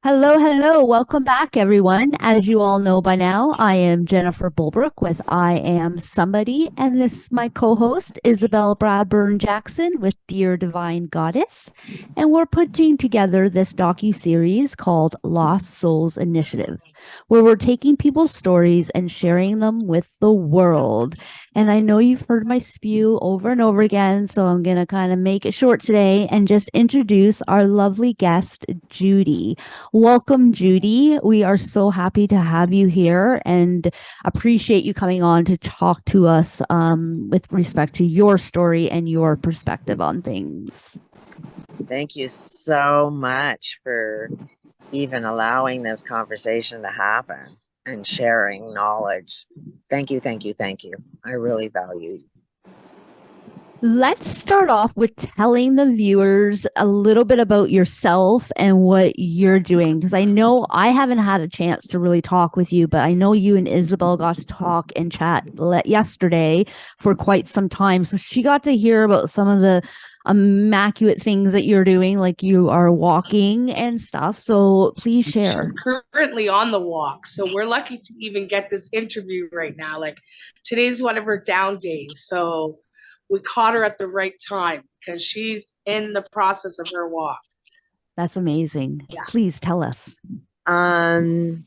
Hello, hello. Welcome back, everyone. As you all know by now, I am Jennifer Bulbrook with I Am Somebody, and this is my co-host, Isabel Bradburn Jackson with Dear Divine Goddess. And we're putting together this docu-series called Lost Souls Initiative, where we're taking people's stories and sharing them with the world. And I know you've heard my spew over and over again, so I'm going to kind of make it short today and just introduce our lovely guest, Judy. Welcome, Judy. We are so happy to have you here and appreciate you coming on to talk to us with respect to your story and your perspective on things. Thank you so much for even allowing this conversation to happen and sharing knowledge. Thank you, thank you, thank you. I really value you. Let's start off with telling the viewers a little bit about yourself and what you're doing. Because I know I haven't had a chance to really talk with you, but I know you and Isabel got to talk and chat yesterday for quite some time. So she got to hear about some of the immaculate things that you're doing, like you are walking and stuff. So please She's share. currently on the walk. So we're lucky to even get this interview right now. Like today's one of her down days. So we caught her at the right time because she's in the process of her walk. That's amazing. Yeah. Please tell us. Um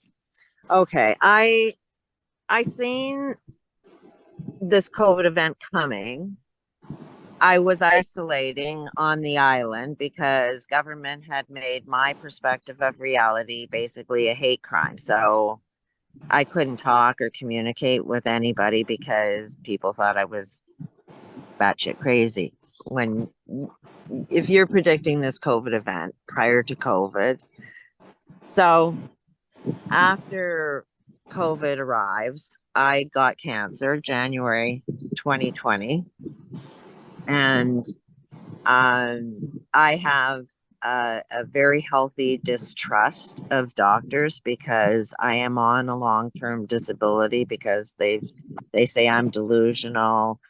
okay. I seen this COVID event coming. I was isolating on the island because government had made my perspective of reality basically a hate crime. So I couldn't talk or communicate with anybody because people thought I was batshit crazy. When if you're predicting this COVID event prior to COVID, so after COVID arrives, I got cancer January 2020, and I have a very healthy distrust of doctors because I am on a long-term disability because they say I'm delusional.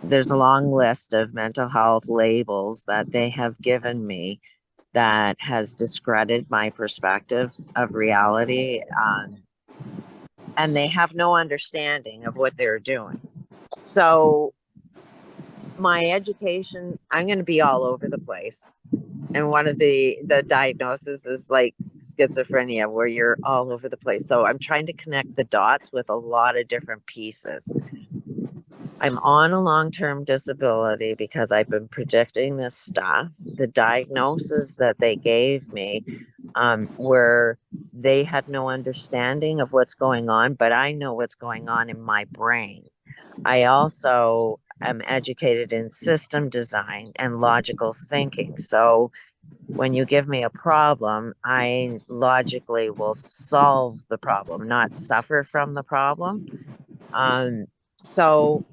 There's a long list of mental health labels that they have given me that has discredited my perspective of reality, and they have no understanding of what they're doing. So my education, I'm going to be all over the place. And one of the diagnoses is like schizophrenia, where you're all over the place. So I'm trying to connect the dots with a lot of different pieces. I'm on a long-term disability because I've been predicting this stuff. The diagnosis that they gave me, where they had no understanding of what's going on, but I know what's going on in my brain. I also am educated in system design and logical thinking. So when you give me a problem, I logically will solve the problem, not suffer from the problem. So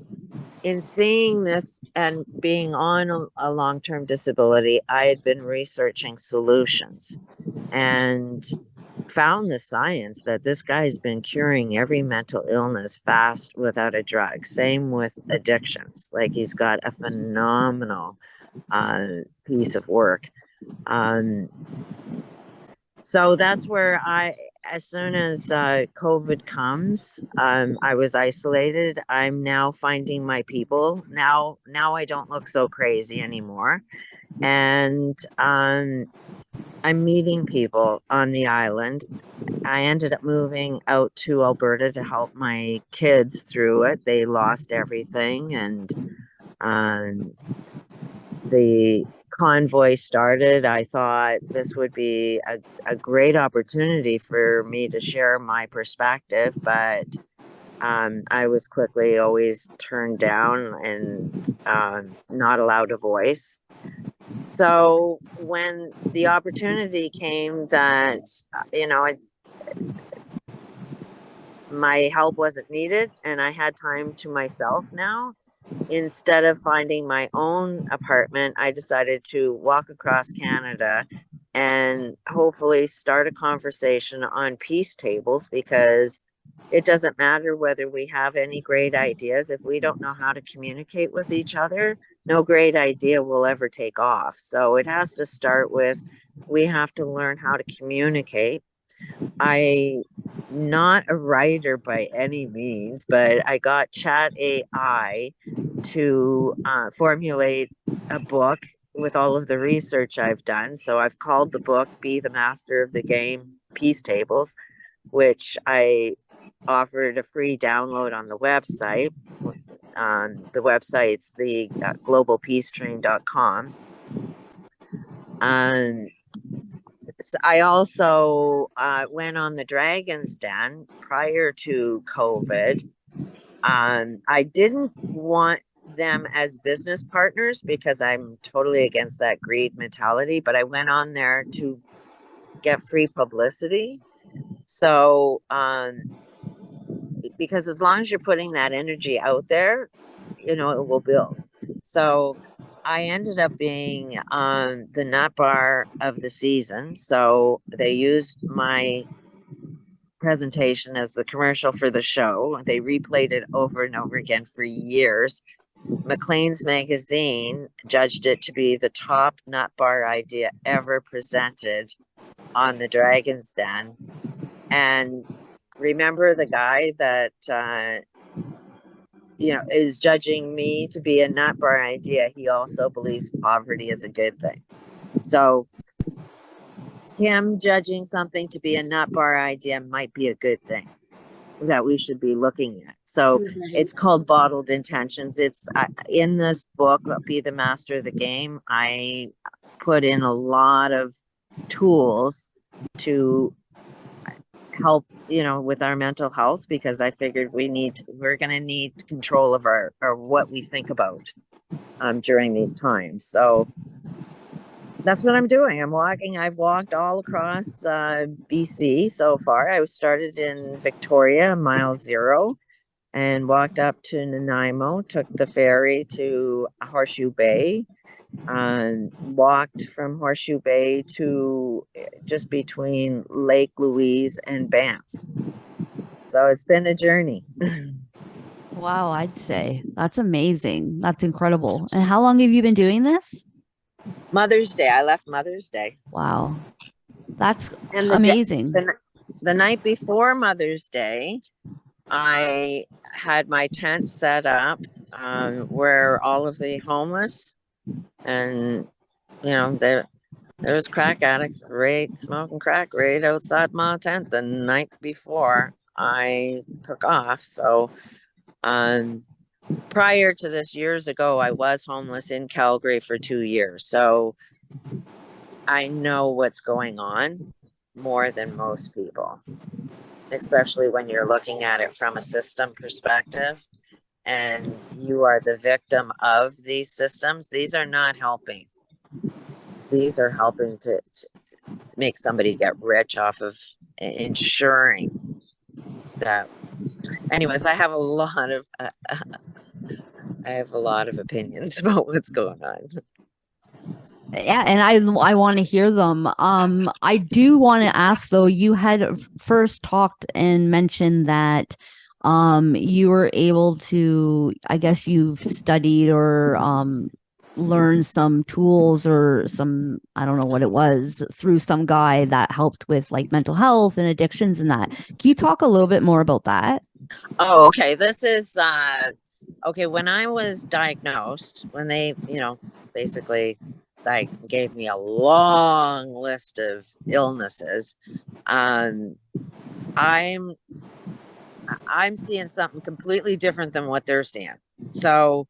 in seeing this and being on a long-term disability, I had been researching solutions and found the science that this guy's been curing every mental illness fast without a drug. Same with addictions. Like, he's got a phenomenal piece of work. So that's where as soon as COVID comes, I was isolated. I'm now finding my people. Now I don't look so crazy anymore. And I'm meeting people on the island. I ended up moving out to Alberta to help my kids through it. They lost everything, and the convoy started. I thought this would be a great opportunity for me to share my perspective, but I was quickly always turned down and not allowed a voice. So when the opportunity came that, my help wasn't needed and I had time to myself now, instead of finding my own apartment, I decided to walk across Canada and hopefully start a conversation on peace tables, because It doesn't matter whether we have any great ideas. If we don't know how to communicate with each other, no great idea will ever take off. So it has to start with, we have to learn how to communicate. I'm not a writer by any means, but I got Chat AI to formulate a book with all of the research I've done. So I've called the book Be the Master of the Game Peace Tables, which I offered a free download on the website. The website's the globalpeacetrain.com. So I also went on the Dragon's Den prior to COVID. I didn't want them as business partners because I'm totally against that greed mentality, but I went on there to get free publicity. So, because as long as you're putting that energy out there, it will build. So I ended up being the nut bar of the season. So they used my presentation as the commercial for the show. They replayed it over and over again for years. Maclean's magazine judged it to be the top nut bar idea ever presented on the Dragon's Den. And remember the guy that is judging me to be a nut bar idea, he also believes poverty is a good thing. So him judging something to be a nut bar idea might be a good thing that we should be looking at. So it's called Bottled Intentions. It's in this book, Be the Master of the Game. I put in a lot of tools to help, with our mental health, because I figured we're going to need control of our what we think about during these times. So that's what I'm doing. I've walked all across BC so far. I started in Victoria, mile 0, and walked up to Nanaimo, took the ferry to Horseshoe Bay, and walked from Horseshoe Bay to just between Lake Louise and Banff. So it's been a journey. Wow, I'd say that's amazing. That's incredible. And how long have you been doing this? Mother's Day. I left Mother's Day. Wow. That's and amazing. The night before Mother's Day, I had my tent set up where all of the homeless and, there was crack addicts smoking crack right outside my tent the night before I took off. So prior to this, years ago, I was homeless in Calgary for 2 years. So I know what's going on more than most people, especially when you're looking at it from a system perspective and you are the victim of these systems. These are not helping. These are helping to make somebody get rich off of ensuring that. Anyways, I have a lot of opinions about what's going on. Yeah, and I want to hear them. I do want to ask though, you had first talked and mentioned that you were able to, I guess you've studied or learned some tools or some, I don't know what it was, through some guy that helped with like mental health and addictions and that. Can you talk a little bit more about that? Oh, okay. This is okay. When I was diagnosed, when they, basically gave me a long list of illnesses, I'm seeing something completely different than what they're seeing. So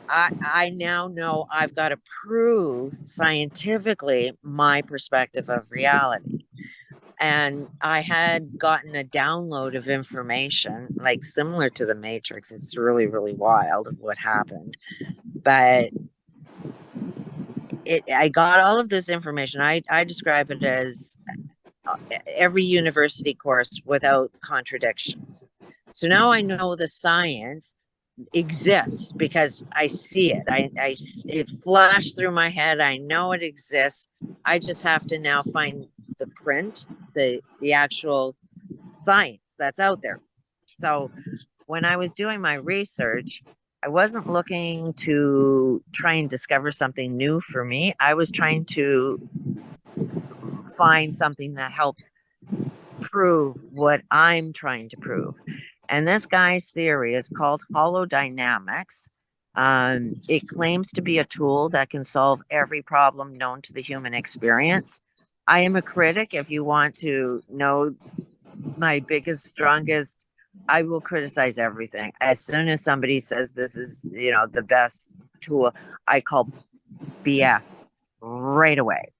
I now know I've got to prove scientifically my perspective of reality. And I had gotten a download of information, like similar to the Matrix. It's really, really wild of what happened. But I got all of this information. I describe it as every university course without contradictions. So now I know the science exists because I see it. It flashed through my head. I know it exists. I just have to now find the print, the actual science that's out there. So when I was doing my research, I wasn't looking to try and discover something new for me. I was trying to find something that helps prove what I'm trying to prove. And this guy's theory is called holodynamics. It claims to be a tool that can solve every problem known to the human experience. I am a critic. If you want to know my biggest, strongest, I will criticize everything. As soon as somebody says this is, the best tool, I call BS right away.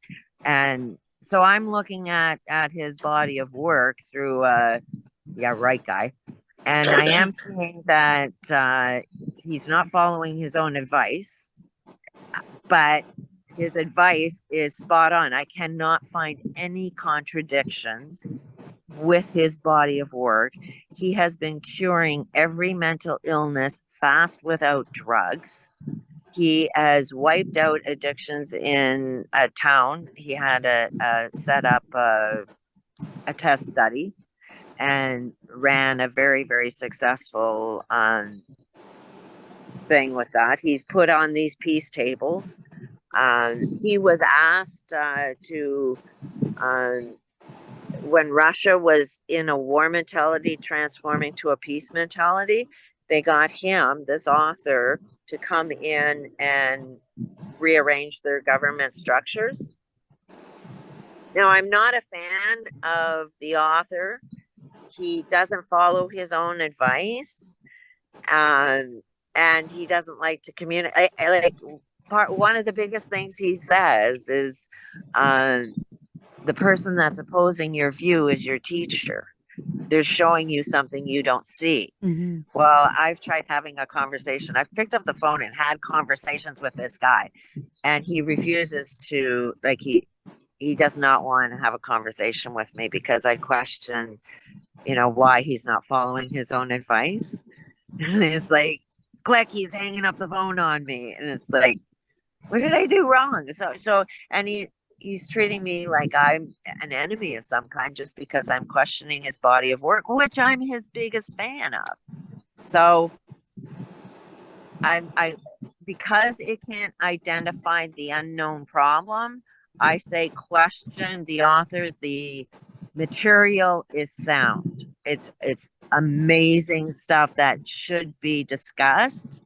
And so I'm looking at his body of work through right guy. And I am seeing that he's not following his own advice, but his advice is spot on. I cannot find any contradictions with his body of work. He has been curing every mental illness fast without drugs. He has wiped out addictions in a town. He had set up a test study and ran a very, very successful thing with that. He's put on these peace tables. He was asked to, when Russia was in a war mentality transforming to a peace mentality, they got him, this author, to come in and rearrange their government structures. Now, I'm not a fan of the author. He doesn't follow his own advice, and he doesn't like to communicate. One of the biggest things he says is, the person that's opposing your view is your teacher. They're showing you something you don't see. Mm-hmm. Well, I've tried having a conversation. I've picked up the phone and had conversations with this guy, and he refuses to, he does not want to have a conversation with me because I question, why he's not following his own advice. And it's like, click, he's hanging up the phone on me. And it's like, what did I do wrong? And he's treating me like I'm an enemy of some kind just because I'm questioning his body of work, which I'm his biggest fan of. So I because it can't identify the unknown problem, I say question the author. The material is sound. It's amazing stuff that should be discussed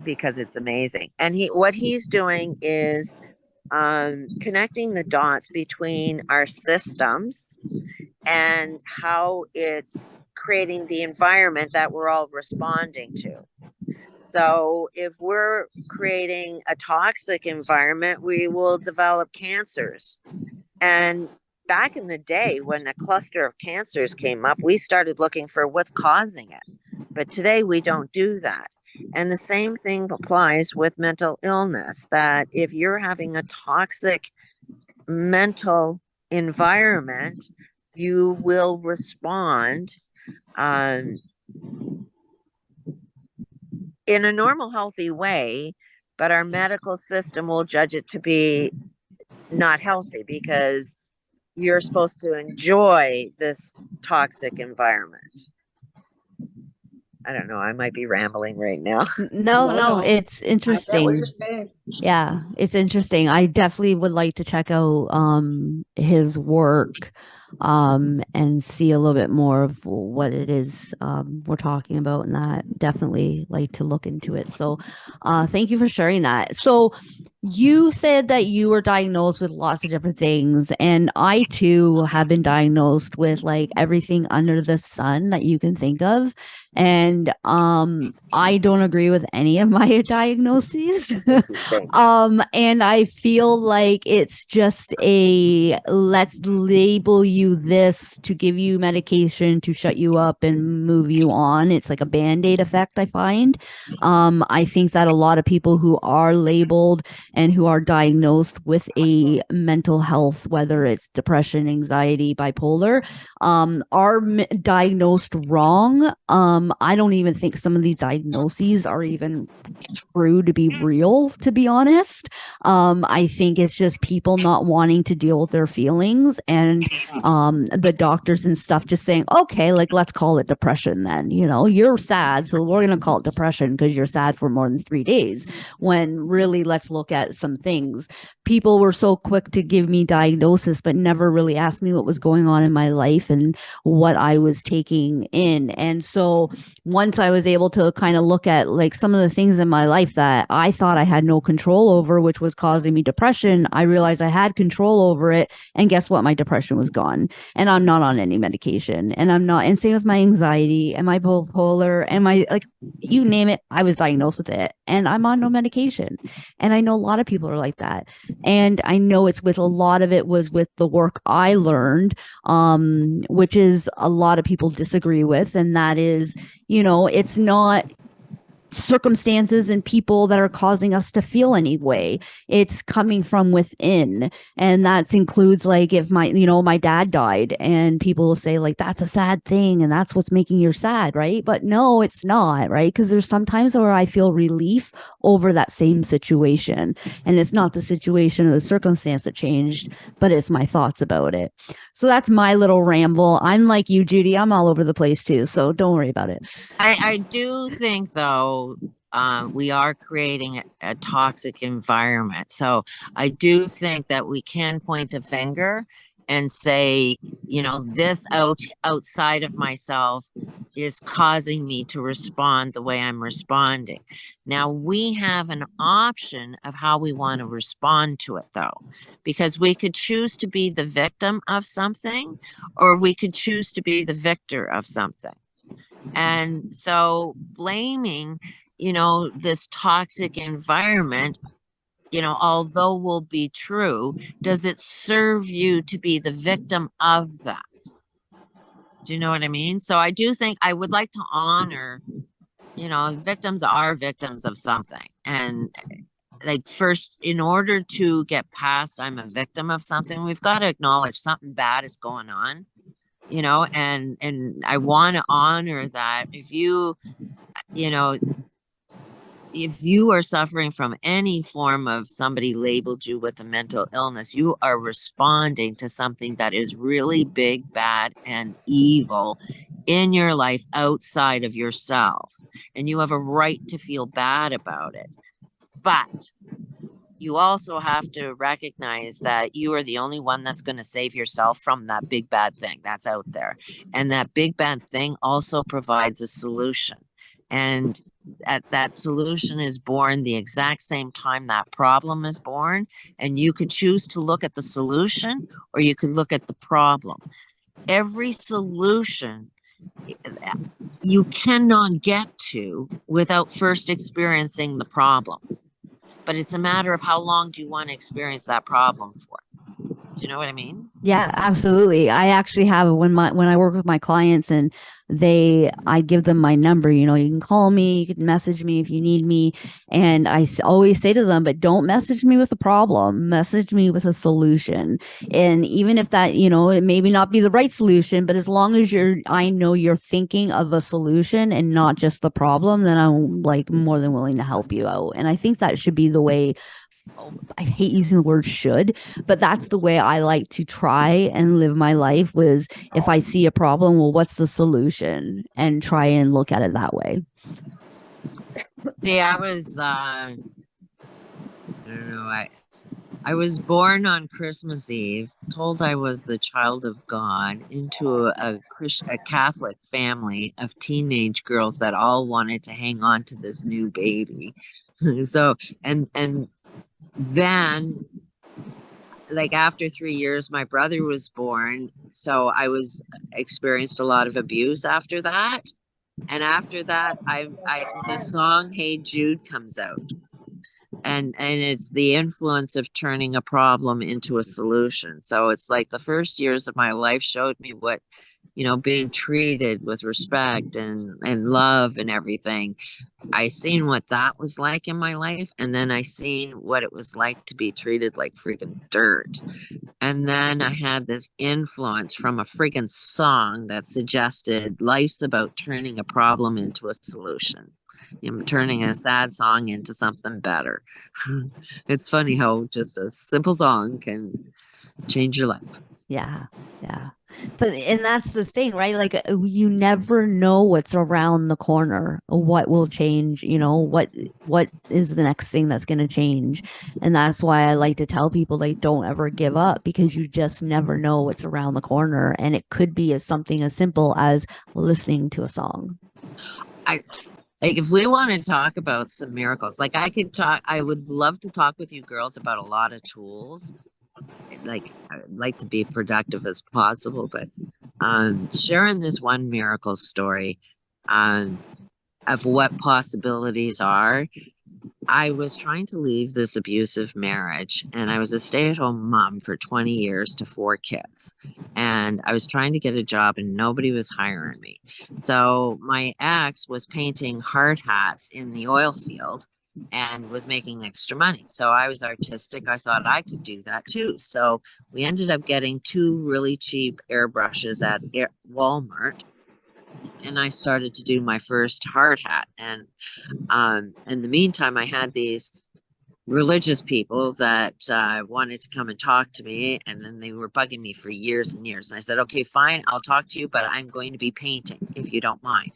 because it's amazing. And what he's doing is connecting the dots between our systems and how it's creating the environment that we're all responding to. So if we're creating a toxic environment, we will develop cancers. And back in the day, when a cluster of cancers came up, we started looking for what's causing it. But today we don't do that. And the same thing applies with mental illness, that if you're having a toxic mental environment, you will respond in a normal, healthy way, but our medical system will judge it to be not healthy because you're supposed to enjoy this toxic environment. I don't know. I might be rambling right now. No, it's interesting. I get what you're saying. Yeah, it's interesting. I definitely would like to check out his work and see a little bit more of what it is we're talking about, and that definitely like to look into it. So thank you for sharing that. So you said that you were diagnosed with lots of different things, and I too have been diagnosed with like everything under the sun that you can think of. And I don't agree with any of my diagnoses. And I feel like it's just a let's label you this to give you medication to shut you up and move you on. It's like a Band-Aid effect, I find. I think that a lot of people who are labeled and who are diagnosed with a mental health, whether it's depression, anxiety, bipolar, are diagnosed wrong. I don't even think some of these diagnoses are even true to be real, to be honest. I think it's just people not wanting to deal with their feelings, and the doctors and stuff just saying, okay, like, let's call it depression then. You're sad, so we're going to call it depression because you're sad for more than 3 days. When really, let's look at some things. People were so quick to give me diagnosis, but never really asked me what was going on in my life and what I was taking in. And so once I was able to kind of look at like some of the things in my life that I thought I had no control over, which was causing me depression, I realized I had control over it. And guess what? My depression was gone. And I'm not on any medication. And same with my anxiety and my bipolar and my, like, you name it, I was diagnosed with it. And I'm on no medication. And I know a lot of people are like that. And I know it's with a lot of it was with the work I learned, which is a lot of people disagree with. And that is, it's not circumstances and people that are causing us to feel any way. It's coming from within. And that includes, like, if my dad died, and people will say, like, that's a sad thing and that's what's making you sad, right? But no, it's not, right? Because there's sometimes where I feel relief over that same situation, and it's not the situation or the circumstance that changed, but it's my thoughts about it. So that's my little ramble. I'm like you, Judy, I'm all over the place too, so don't worry about it. I do think, though, we are creating a toxic environment. So I do think that we can point a finger and say, this outside of myself is causing me to respond the way I'm responding. Now, we have an option of how we want to respond to it, though, because we could choose to be the victim of something, or we could choose to be the victor of something. And so blaming, this toxic environment, although will be true, does it serve you to be the victim of that? Do you know what I mean? So I do think I would like to honor, victims are victims of something. And like, first, in order to get past I'm a victim of something, we've got to acknowledge something bad is going on. And I want to honor that. If you are suffering from any form of, somebody labeled you with a mental illness, you are responding to something that is really big, bad, and evil in your life outside of yourself. And you have a right to feel bad about it. But you also have to recognize that you are the only one that's going to save yourself from that big bad thing that's out there. And that big bad thing also provides a solution. And that solution is born the exact same time that problem is born. And you could choose to look at the solution, or you could look at the problem. Every solution you cannot get to without first experiencing the problem. But it's a matter of how long do you want to experience that problem for? Do you know what I mean? Yeah, absolutely. I actually have, when I work with my clients and I give them my number, you can call me, you can message me if you need me. And I always say to them, but don't message me with a problem, message me with a solution. And even if that, it maybe not be the right solution, but as long as I know you're thinking of a solution and not just the problem, then I'm like more than willing to help you out. And I think that should be the way. I hate using the word should, but that's the way I like to try and live my life, was if I see a problem, well, what's the solution, and try and look at it that way. Yeah, I don't know, I was born on Christmas Eve, told I was the child of God, into a Catholic family of teenage girls that all wanted to hang on to this new baby. So, and then, like, after 3 years, my brother was born. So I experienced a lot of abuse after that. And after that, the song "Hey Jude" comes out. And it's the influence of turning a problem into a solution. So it's like the first years of my life showed me what, being treated with respect and love and everything. I seen what that was like in my life, and then I seen what it was like to be treated like freaking dirt. And then I had this influence from a freaking song that suggested life's about turning a problem into a solution. Turning a sad song into something better. It's funny how just a simple song can change your life. Yeah. Yeah. But and that's the thing, right? Like you never know what's around the corner, what will change, what is the next thing that's going to change. And that's why I like to tell people like don't ever give up because you just never know what's around the corner. And it could be as something as simple as listening to a song. Like if we want to talk about some miracles, like I would love to talk with you girls about a lot of tools. Like I'd like to be productive as possible, but sharing this one miracle story of what possibilities are. I was trying to leave this abusive marriage, and I was a stay-at-home mom for 20 years to 4 kids. And I was trying to get a job, and nobody was hiring me. So my ex was painting hard hats in the oil field and was making extra money. So I was artistic. I thought I could do that too. So we ended up getting 2 really cheap airbrushes at Walmart. And I started to do my first hard hat. And in the meantime, I had these religious people that wanted to come and talk to me, and then they were bugging me for years and years. And I said, okay, fine, I'll talk to you, but I'm going to be painting if you don't mind.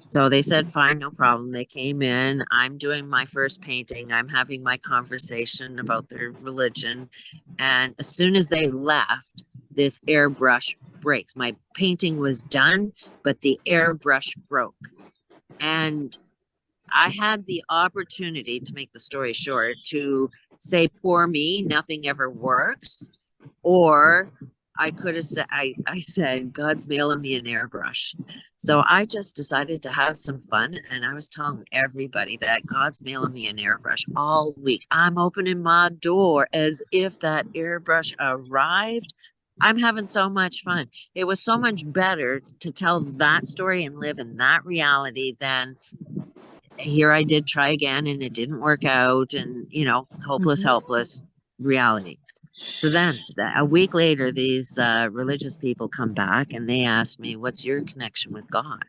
So they said, fine, no problem. They came in. I'm doing my first painting. I'm having my conversation about their religion. And as soon as they left, this airbrush breaks. My painting was done, but the airbrush broke. And I had the opportunity, to make the story short, to say, poor me, nothing ever works. Or I could have said, I said, God's mailing me an airbrush. So I just decided to have some fun. And I was telling everybody that God's mailing me an airbrush all week. I'm opening my door as if that airbrush arrived. I'm having so much fun. It was so much better to tell that story and live in that reality than here I did try again and it didn't work out, and hopeless, helpless reality. So then a week later, these religious people come back and they ask me, what's your connection with God?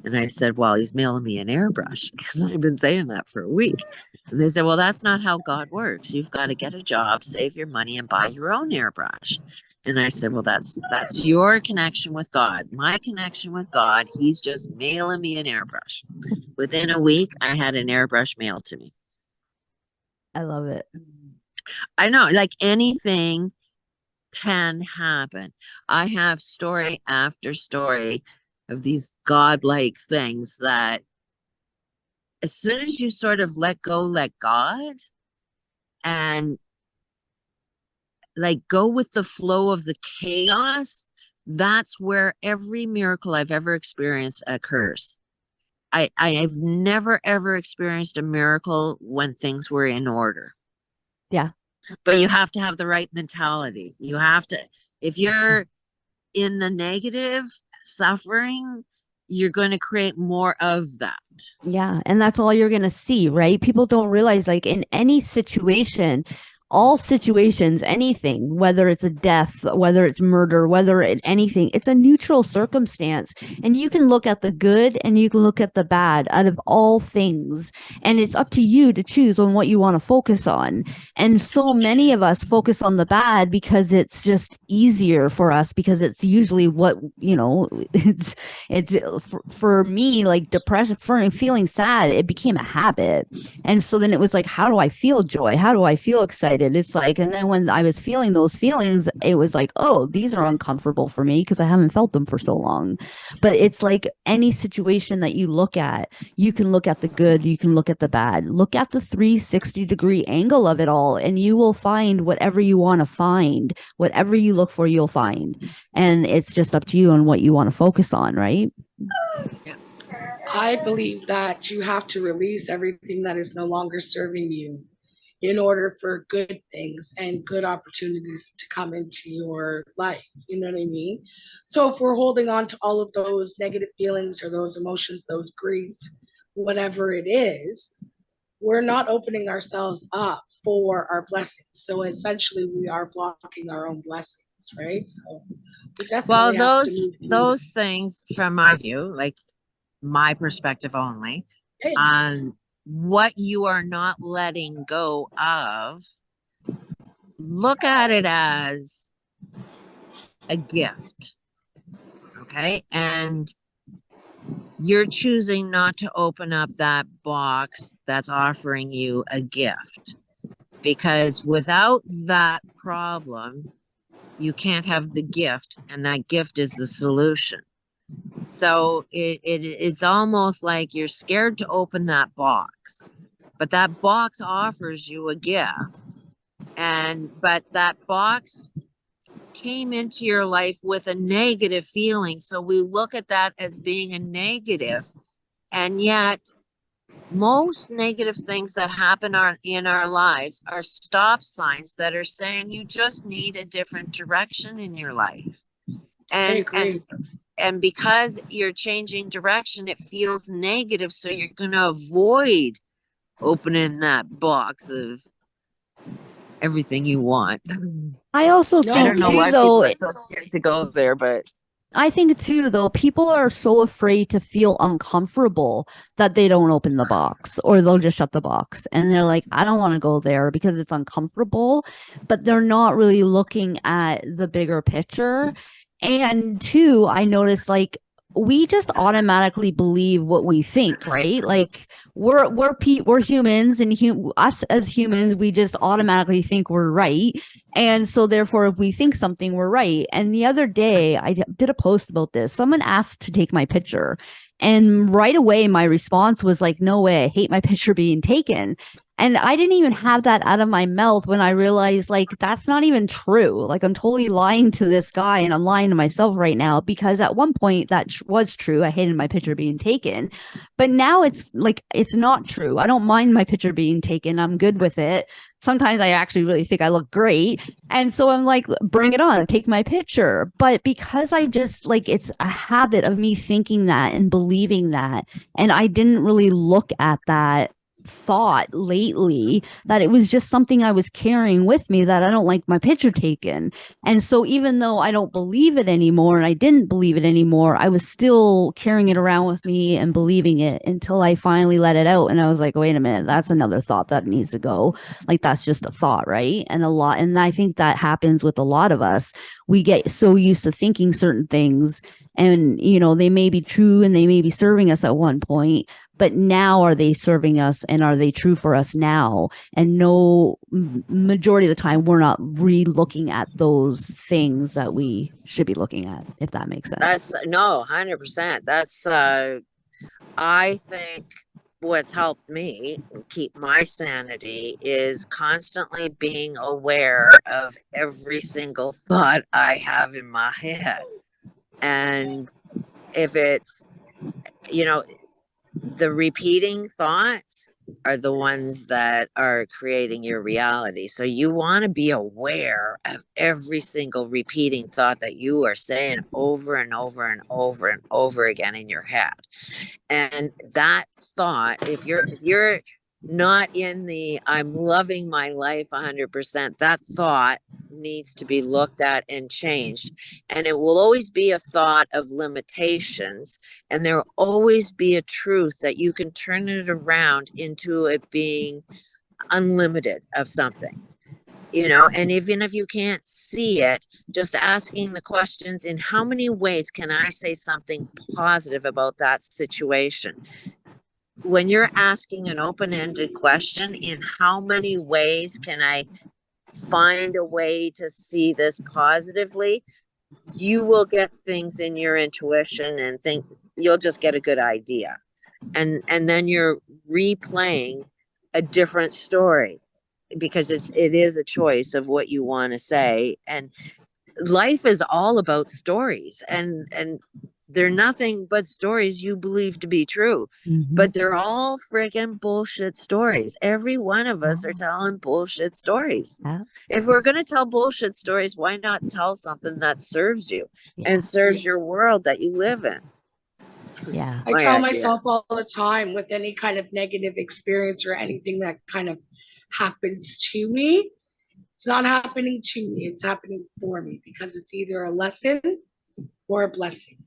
And I said, well, he's mailing me an airbrush, because I've been saying that for a week. And they said, well, that's not how God works. You've got to get a job, save your money, and buy your own airbrush. And I said, well, that's your connection with God. My connection with God, he's just mailing me an airbrush. Within a week, I had an airbrush mailed to me. I love it. I know, like anything can happen. I have story after story of these godlike things that as soon as you sort of let God, and like go with the flow of the chaos, that's where every miracle I've ever experienced occurs. I have never ever experienced a miracle when things were in order. Yeah. But you have to have the right mentality. You have to, if you're in the negative, suffering, you're going to create more of that. Yeah. And that's all you're going to see, right? People don't realize, like, in any situation, all situations, anything, whether it's a death, whether it's murder, whether it's anything, it's a neutral circumstance. And you can look at the good and you can look at the bad out of all things. And it's up to you to choose on what you want to focus on. And so many of us focus on the bad because it's just easier for us, because it's usually what, it's for me, like depression, for feeling sad, it became a habit. And so then it was like, how do I feel joy? How do I feel excited? It's like, and then when I was feeling those feelings, it was like, oh, these are uncomfortable for me because I haven't felt them for so long. But it's like any situation that you look at, you can look at the good, you can look at the bad, look at the 360-degree angle of it all, and you will find whatever you want to find. Whatever you look for, you'll find. And it's just up to you on what you want to focus on, right? I believe that you have to release everything that is no longer serving you in order for good things and good opportunities to come into your life. You know what I mean? So if we're holding on to all of those negative feelings or those emotions, those grief, whatever it is, we're not opening ourselves up for our blessings. So essentially we are blocking our own blessings, right? So we Well, definitely have to move through those things from my view, like my perspective only, that. Yeah. on what you are not letting go of, look at it as a gift. Okay. And you're choosing not to open up that box that's offering you a gift, because without that problem, you can't have the gift, and that gift is the solution. So it's almost like you're scared to open that box, but that box offers you a gift. But that box came into your life with a negative feeling. So we look at that as being a negative. And yet most negative things that happen in our lives are stop signs that are saying you just need a different direction in your life. I And agree. and because you're changing direction, it feels negative. So you're going to avoid opening that box of everything you want. I also No, I think don't know too, why people though, are so scared to go there, but I think too, though, people are so afraid to feel uncomfortable that they don't open the box or they'll just shut the box. And they're like, I don't want to go there because it's uncomfortable, but they're not really looking at the bigger picture. And two, I noticed like we just automatically believe what we think, right? Like we're humans, and us as humans, we just automatically think we're right. And so therefore, if we think something, we're right. And the other day I did a post about this. Someone asked to take my picture. And right away, my response was like, no way, I hate my picture being taken. And I didn't even have that out of my mouth when I realized, like, that's not even true. Like, I'm totally lying to this guy and I'm lying to myself right now, because at one point that was true. I hated my picture being taken. But now it's like, it's not true. I don't mind my picture being taken. I'm good with it. Sometimes I actually really think I look great. And so I'm like, bring it on, take my picture. But because I just like, it's a habit of me thinking that and believing that. And I didn't really look at that thought lately, that it was just something I was carrying with me, that I don't like my picture taken. And so even though I don't believe it anymore, and I didn't believe it anymore, I was still carrying it around with me and believing it until I finally let it out. And I was like, wait a minute, that's another thought that needs to go. Like, that's just a thought, right? And I think that happens with a lot of us. We get so used to thinking certain things, and they may be true and they may be serving us at one point, but now are they serving us and are they true for us now? And no, majority of the time we're not re-looking at those things that we should be looking at, if that makes sense. that's no 100%. That's I think what's helped me keep my sanity is constantly being aware of every single thought I have in my head. And if it's, the repeating thoughts are the ones that are creating your reality. So you want to be aware of every single repeating thought that you are saying over and over and over and over again in your head. And that thought, if you're not in the I'm loving my life 100%, that thought needs to be looked at and changed. And it will always be a thought of limitations, and there will always be a truth that you can turn it around into it being unlimited of something. And even if you can't see it, just asking the questions, in how many ways can I say something positive about that situation? When you're asking an open-ended question, in how many ways can I find a way to see this positively, you will get things in your intuition and think you'll just get a good idea. And then you're replaying a different story, because it is a choice of what you want to say. And life is all about stories, and they're nothing but stories you believe to be true, but they're all friggin' bullshit stories. Every one of us are telling bullshit stories. Yeah. If we're going to tell bullshit stories, why not tell something that serves you and serves your world that you live in? Yeah. I My tell idea. myself all the time with any kind of negative experience or anything that kind of happens to me, it's not happening to me, it's happening for me because it's either a lesson or a blessing.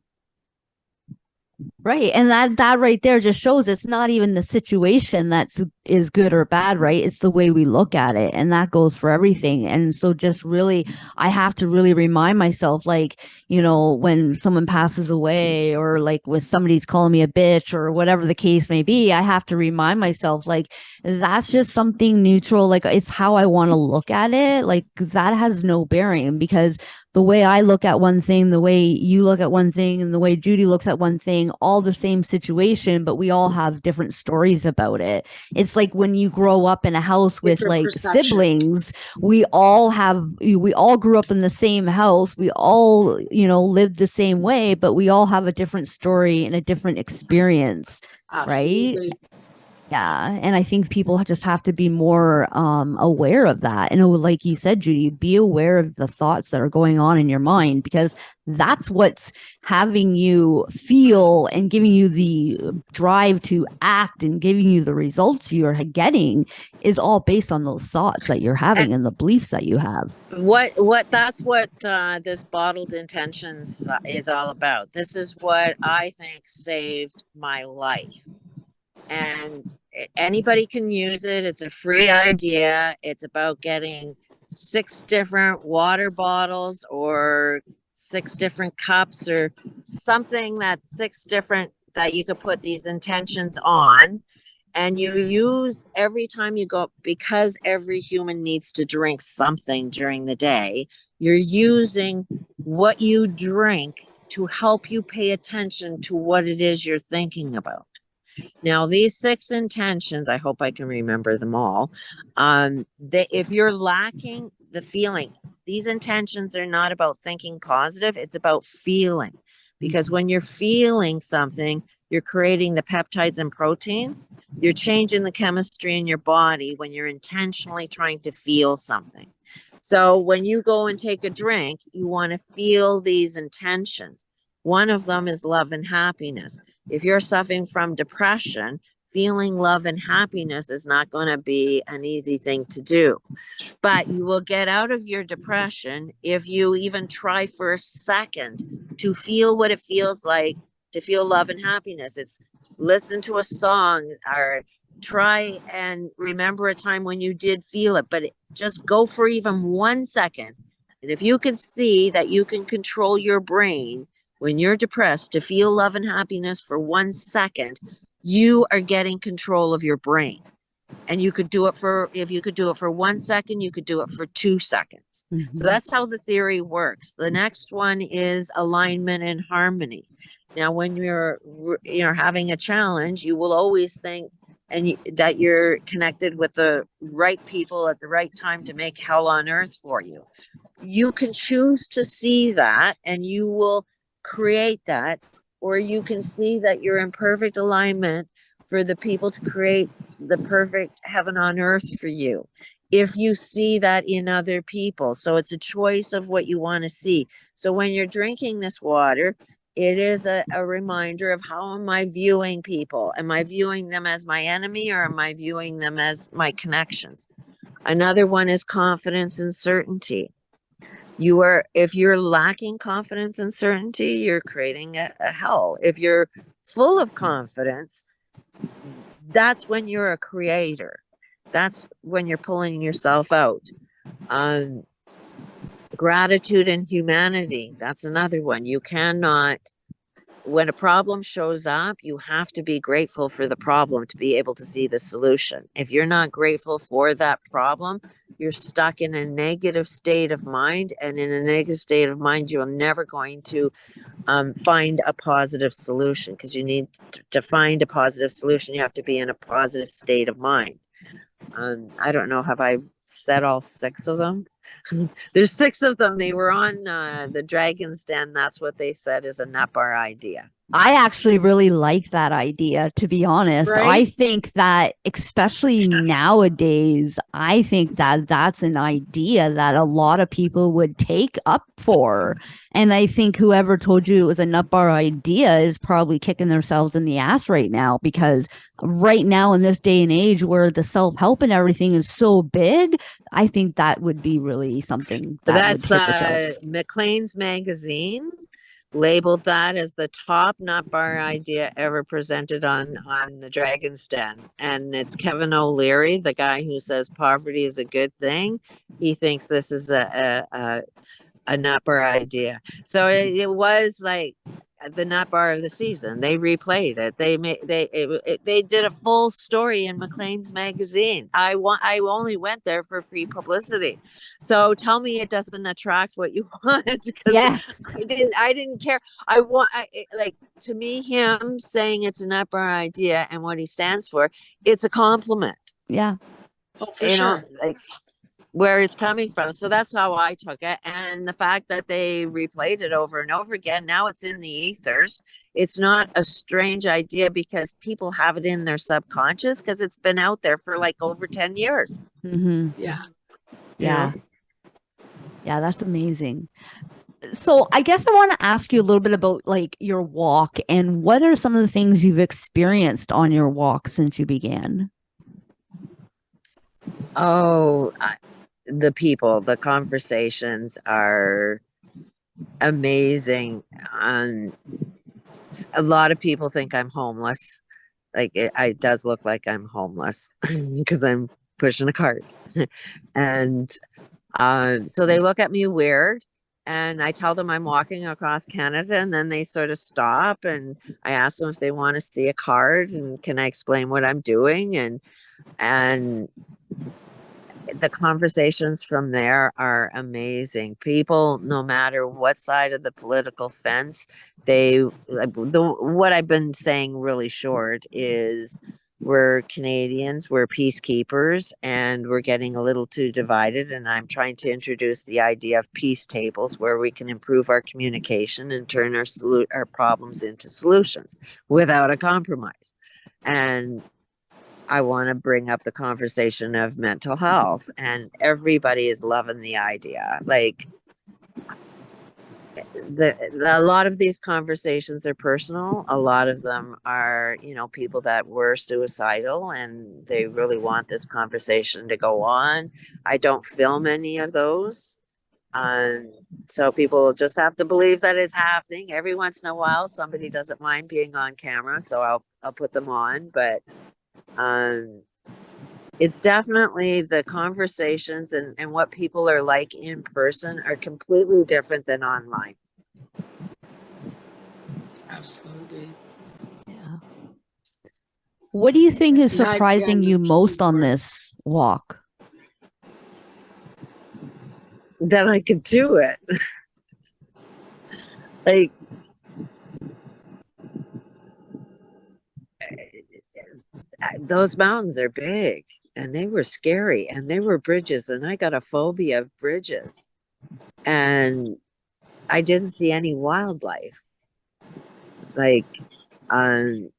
Right. And that right there just shows it's not even the situation that's is good or bad, right? It's the way we look at it. And that goes for everything. And so just really I have to really remind myself, like, when someone passes away or like with somebody's calling me a bitch or whatever the case may be, I have to remind myself, like, that's just something neutral. Like, it's how I want to look at it. Like, that has no bearing, because the way I look at one thing, the way you look at one thing, and the way Judy looks at one thing, all the same situation, but we all have different stories about it. It's like when you grow up in a house with Different like perceptions. siblings, we all grew up in the same house. We all, lived the same way, but we all have a different story and a different experience, right? Absolutely. Yeah. And I think people just have to be more aware of that. And like you said, Judy, be aware of the thoughts that are going on in your mind, because that's what's having you feel and giving you the drive to act and giving you the results you're getting, is all based on those thoughts that you're having and the beliefs that you have. That's what this bottled intentions is all about. This is what I think saved my life. And anybody can use it. It's a free idea. It's about getting 6 different water bottles or 6 different cups or something that's 6 different that you could put these intentions on. And you use every time you go, because every human needs to drink something during the day, you're using what you drink to help you pay attention to what it is you're thinking about. Now, these 6 intentions, I hope I can remember them all. If you're lacking the feeling, these intentions are not about thinking positive, it's about feeling. Because when you're feeling something, you're creating the peptides and proteins, you're changing the chemistry in your body when you're intentionally trying to feel something. So when you go and take a drink, you want to feel these intentions. One of them is love and happiness. If you're suffering from depression, feeling love and happiness is not going to be an easy thing to do. But you will get out of your depression if you even try for a second to feel what it feels like to feel love and happiness. It's listen to a song or try and remember a time when you did feel it, but just go for even 1 second. And if you can see that you can control your brain when you're depressed to feel love and happiness for 1 second, you are getting control of your brain. And you could do it for, if you could do it for 1 second, you could do it for 2 seconds. Mm-hmm. So that's how the theory works. The next one is alignment and harmony. Now, when you're having a challenge, you will always think that you're connected with the right people at the right time to make hell on earth for you. You can choose to see that and you will create that, or you can see that you're in perfect alignment for the people to create the perfect heaven on earth for you if you see that in other people. So it's a choice of what you want to see. So when you're drinking this water, it is a reminder of how am I viewing people? Am I viewing them as my enemy or am I viewing them as my connections? Another one is confidence and certainty. If you're lacking confidence and certainty, you're creating a hell. If you're full of confidence, that's when you're a creator. That's when you're pulling yourself out. Gratitude and humanity. That's another one. You cannot, when a problem shows up, you have to be grateful for the problem to be able to see the solution. If you're not grateful for that problem, you're stuck in a negative state of mind. And in a negative state of mind, you're never going to find a positive solution, because you need to find a positive solution. You have to be in a positive state of mind. I don't know, have I said all 6 of them? There's 6 of them. They were on the Dragon's Den. That's what they said is a nut bar idea. I actually really like that idea, to be honest. I Right? think that, especially nowadays, I think that that's an idea that a lot of people would take up for. And I think whoever told you it was a nut bar idea is probably kicking themselves in the ass right now, because right now, in this day and age where the self help and everything is so big, I think that would be really something that would That's hit the shelves. Maclean's magazine labeled that as the top nut bar idea ever presented on the Dragon's Den. And it's Kevin O'Leary, the guy who says poverty is a good thing. He thinks this is a nut bar idea. So it was like the nut bar of the season. They replayed it. They did a full story in Maclean's magazine. I only went there for free publicity. So tell me it doesn't attract what you want, because Yeah. I didn't care. Like, to me, him saying it's a nut bar idea and what he stands for, it's a compliment. Yeah. Oh, for You know, sure. like where it's coming from. So that's how I took it. And the fact that they replayed it over and over again, now it's in the ethers. It's not a strange idea because people have it in their subconscious because it's been out there for like over 10 years. Mm-hmm. Yeah. Yeah. Yeah, that's amazing. So I guess I want to ask you a little bit about like your walk, and what are some of the things you've experienced on your walk since you began? Oh, the people, the conversations are amazing. A lot of people think I'm homeless. Like it does look like I'm homeless because I'm pushing a cart. And so they look at me weird, and I tell them I'm walking across Canada, and then they sort of stop, and I ask them if they want to see a card and can I explain what I'm doing, and the conversations from there are amazing. People, no matter what side of the political fence, what I've been saying really short is we're Canadians, we're peacekeepers, and we're getting a little too divided. And I'm trying to introduce the idea of peace tables where we can improve our communication and turn our problems into solutions without a compromise. And I want to bring up the conversation of mental health, and everybody is loving the idea. Like a lot of these conversations are personal. A lot of them are, people that were suicidal and they really want this conversation to go on. I don't film any of those. Um, so people just have to believe that it's happening. Every once in a while, somebody doesn't mind being on camera, so I'll put them on, but um it's definitely the conversations and what people are like in person are completely different than online. Absolutely. Yeah. What do you think is The idea surprising you is most on keyboard. this walk? That I could do it. Like, those mountains are big and they were scary and they were bridges, and I got a phobia of bridges, and I didn't see any wildlife. Like, um,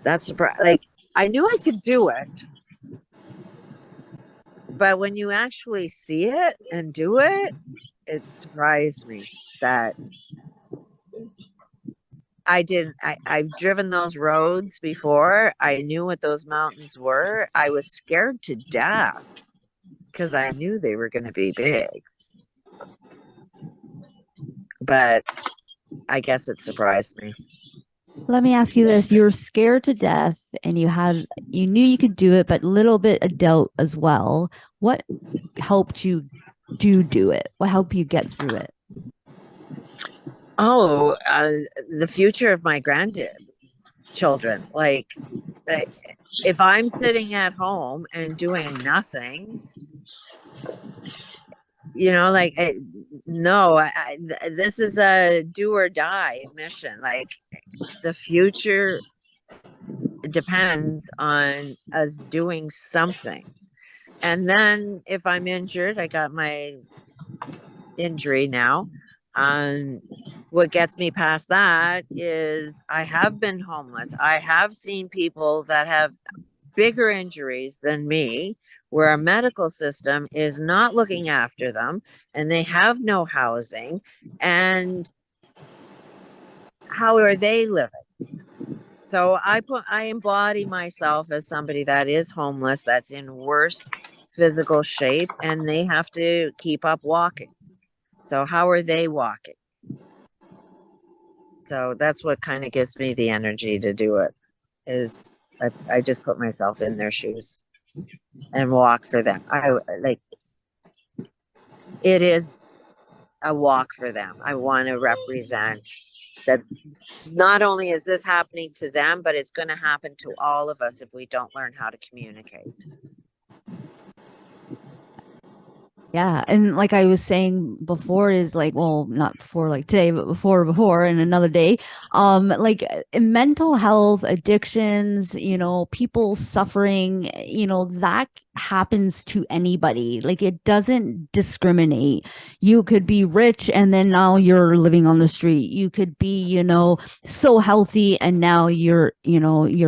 that's like I knew I could do it, but when you actually see it and do it, it surprised me that I've driven those roads before. I knew what those mountains were. I was scared to death because I knew they were going to be big. But I guess it surprised me. Let me ask you this. You were scared to death and you knew you could do it, but a little bit of doubt as well. What helped you do it? What helped you get through it? Oh, the future of my grandchildren. Like, if I'm sitting at home and doing nothing, no, this is a do or die mission. Like, the future depends on us doing something. And then if I'm injured, I got my injury now. what gets me past that is I have been homeless. I have seen people that have bigger injuries than me, where our medical system is not looking after them and they have no housing. And how are they living? So I embody myself as somebody that is homeless, that's in worse physical shape, and they have to keep up walking. So how are they walking? So that's what kind of gives me the energy to do it, is I just put myself in their shoes and walk for them. It is a walk for them. I want to represent that not only is this happening to them, but it's going to happen to all of us if we don't learn how to communicate. Yeah. And like I was saying before, is like, well, not before like today, but before and another day, like mental health, addictions, people suffering, that happens to anybody. Like it doesn't discriminate. You could be rich and then now you're living on the street. You could be, so healthy and now you're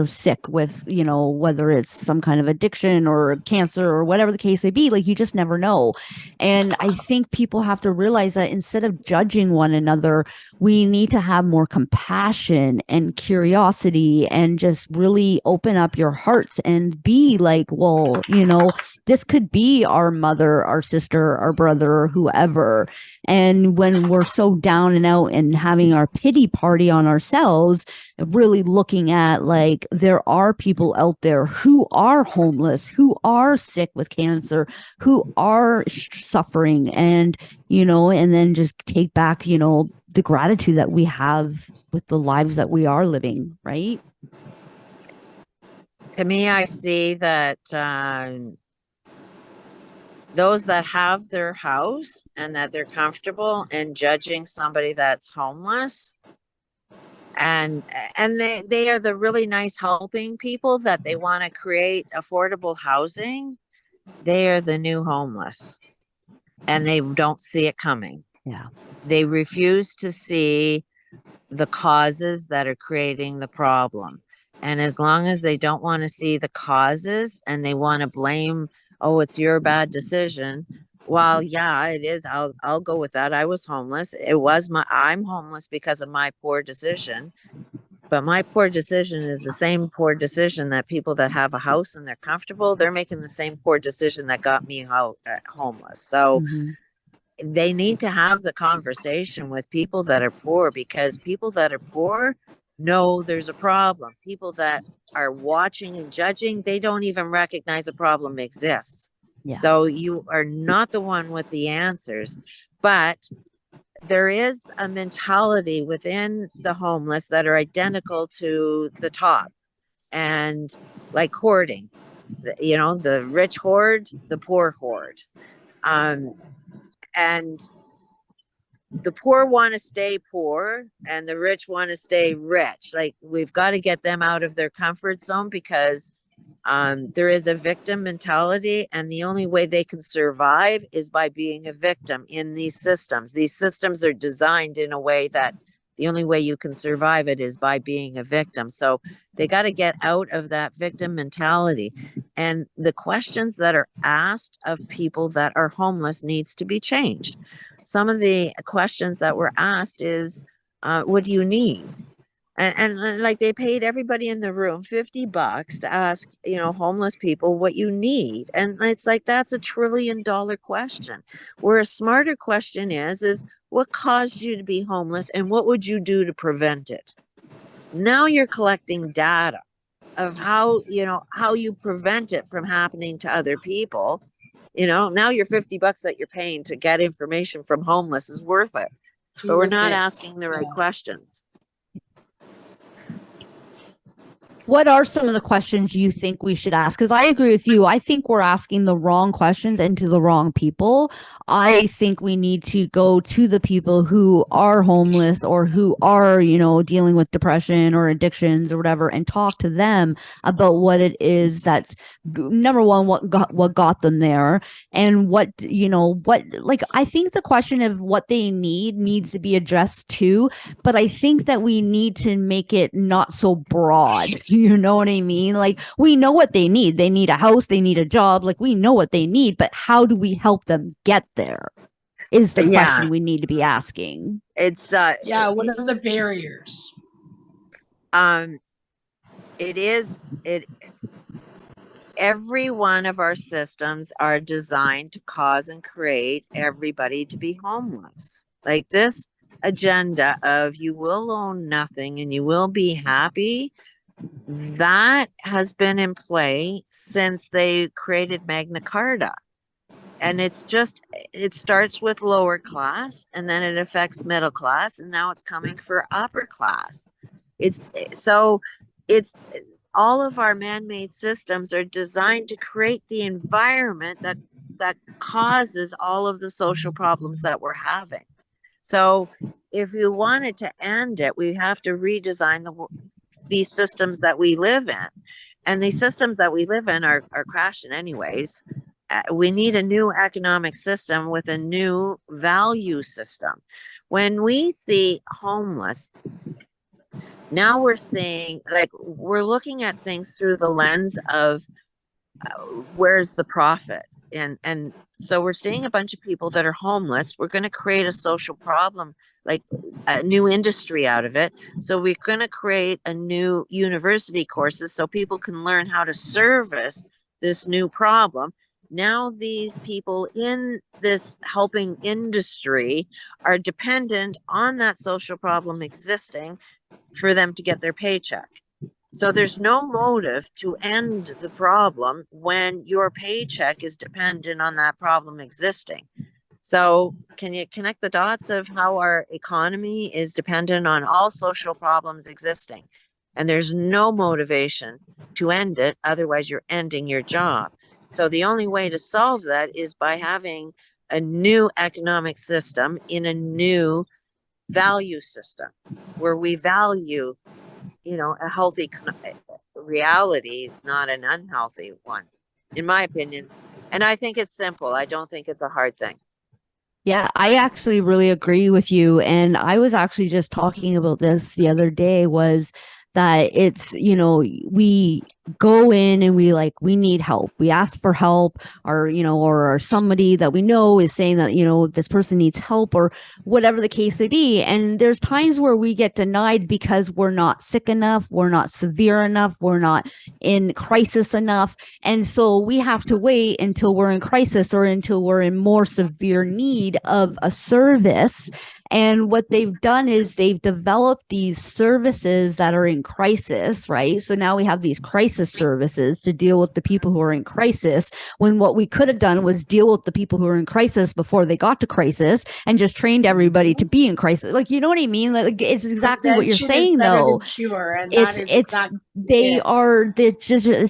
sick with, whether it's some kind of addiction or cancer or whatever the case may be. Like you just never know. And I think people have to realize that instead of judging one another, we need to have more compassion and curiosity and just really open up your hearts and be like, well, this could be our mother, our sister, our brother, whoever. And when we're so down and out and having our pity party on ourselves, really looking at like there are people out there who are homeless, who are sick with cancer, who are suffering, and and then just take back the gratitude that we have with the lives that we are living, right? To me, I see that those that have their house and that they're comfortable, and judging somebody that's homeless, and they are the really nice helping people that they want to create affordable housing, they are the new homeless, and they don't see it coming. Yeah. They refuse to see the causes that are creating the problem. And as long as they don't want to see the causes and they want to blame, oh, it's your bad decision. Well, yeah, it is. I'll go with that. I was homeless. I'm homeless because of my poor decision. But my poor decision is the same poor decision that people that have a house and they're comfortable, they're making the same poor decision that got me homeless. So they need to have the conversation with people that are poor, because people that are poor know there's a problem. People that are watching and judging, they don't even recognize a problem exists. Yeah. So you are not the one with the answers, but there is a mentality within the homeless that are identical to the top, and like hoarding, the rich hoard, the poor hoard. And the poor want to stay poor and the rich want to stay rich. Like we've got to get them out of their comfort zone, because there is a victim mentality, and the only way they can survive is by being a victim in these systems. These systems are designed in a way that the only way you can survive it is by being a victim. So they got to get out of that victim mentality. And the questions that are asked of people that are homeless needs to be changed. Some of the questions that were asked is, what do you need? And like they paid everybody in the room $50 to ask, homeless people what you need. And it's like, that's $1 trillion question. Where a smarter question is what caused you to be homeless and what would you do to prevent it? Now you're collecting data of how you prevent it from happening to other people. Now your $50 that you're paying to get information from homeless is worth it. But we're not asking the right questions. What are some of the questions you think we should ask? Because I agree with you. I think we're asking the wrong questions and to the wrong people. I think we need to go to the people who are homeless or who are, dealing with depression or addictions or whatever, and talk to them about what it is that's number one, what got them there, and I think the question of what they need needs to be addressed too. But I think that we need to make it not so broad. You know what I mean? Like, we know what they need. They need a house, they need a job. Like, we know what they need, but how do we help them get there is the question we need to be asking. It's what are the barriers? Every one of our systems are designed to cause and create everybody to be homeless. Like, this agenda of you will own nothing and you will be happy, that has been in play since they created Magna Carta. And it starts with lower class, and then it affects middle class, and now it's coming for upper class. It's all of our man-made systems are designed to create the environment that causes all of the social problems that we're having. So if you wanted to end it, we have to redesign these systems that we live in. And these systems that we live in are crashing anyways. We need a new economic system with a new value system. When we see homeless, now we're seeing, like, we're looking at things through the lens of where's the profit? And so we're seeing a bunch of people that are homeless. We're going to create a social problem, like a new industry out of it. So we're going to create a new university courses so people can learn how to service this new problem. Now these people in this helping industry are dependent on that social problem existing for them to get their paycheck. So there's no motive to end the problem when your paycheck is dependent on that problem existing. So can you connect the dots of how our economy is dependent on all social problems existing? And there's no motivation to end it. Otherwise, you're ending your job. So the only way to solve that is by having a new economic system in a new value system where we value, a healthy reality, not an unhealthy one, in my opinion. And I think it's simple. I don't think it's a hard thing. Yeah, I actually really agree with you. And I was actually just talking about this the other day, was that it's, we go in and we need help. We ask for help, or somebody that we know is saying that, this person needs help or whatever the case may be. And there's times where we get denied because we're not sick enough, we're not severe enough, we're not in crisis enough. And so we have to wait until we're in crisis or until we're in more severe need of a service. And what they've done is they've developed these services that are in crisis, right? So now we have these crisis services to deal with the people who are in crisis, when what we could have done was deal with the people who are in crisis before they got to crisis and just trained everybody to be in crisis. Like, you know what I mean? Like, it's exactly what you're saying, though. Cure, and it's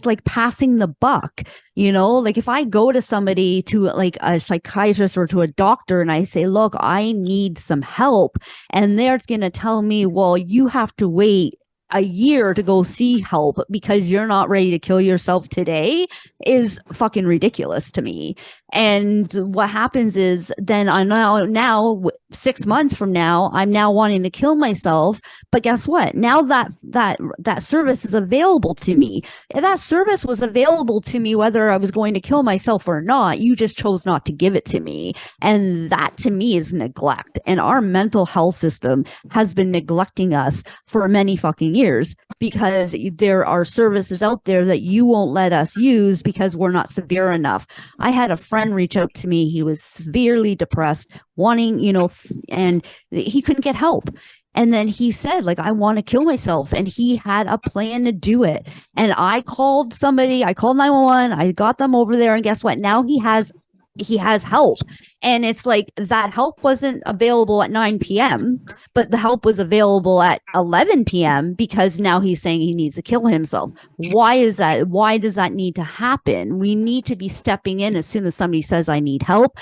like passing the buck. Like, if I go to somebody, to like a psychiatrist or to a doctor, and I say, look, I need some help, and they're going to tell me, well, you have to wait a year to go see help because you're not ready to kill yourself today, is fucking ridiculous to me. And what happens is then I'm now 6 months from now, I'm now wanting to kill myself. But guess what? Now that service is available to me. That service was available to me whether I was going to kill myself or not. You just chose not to give it to me. And that, to me, is neglect. And our mental health system has been neglecting us for many fucking years, because there are services out there that you won't let us use because we're not severe enough. I had a friend reach out to me. He was severely depressed, wanting, and he couldn't get help. And then he said, like, I want to kill myself. And he had a plan to do it. And I called 911. I got them over there. And guess what? Now he has he has help. And it's like that help wasn't available at 9 p.m., but the help was available at 11 p.m. because now he's saying he needs to kill himself. Why is that? Why does that need to happen? We need to be stepping in as soon as somebody says, I need help.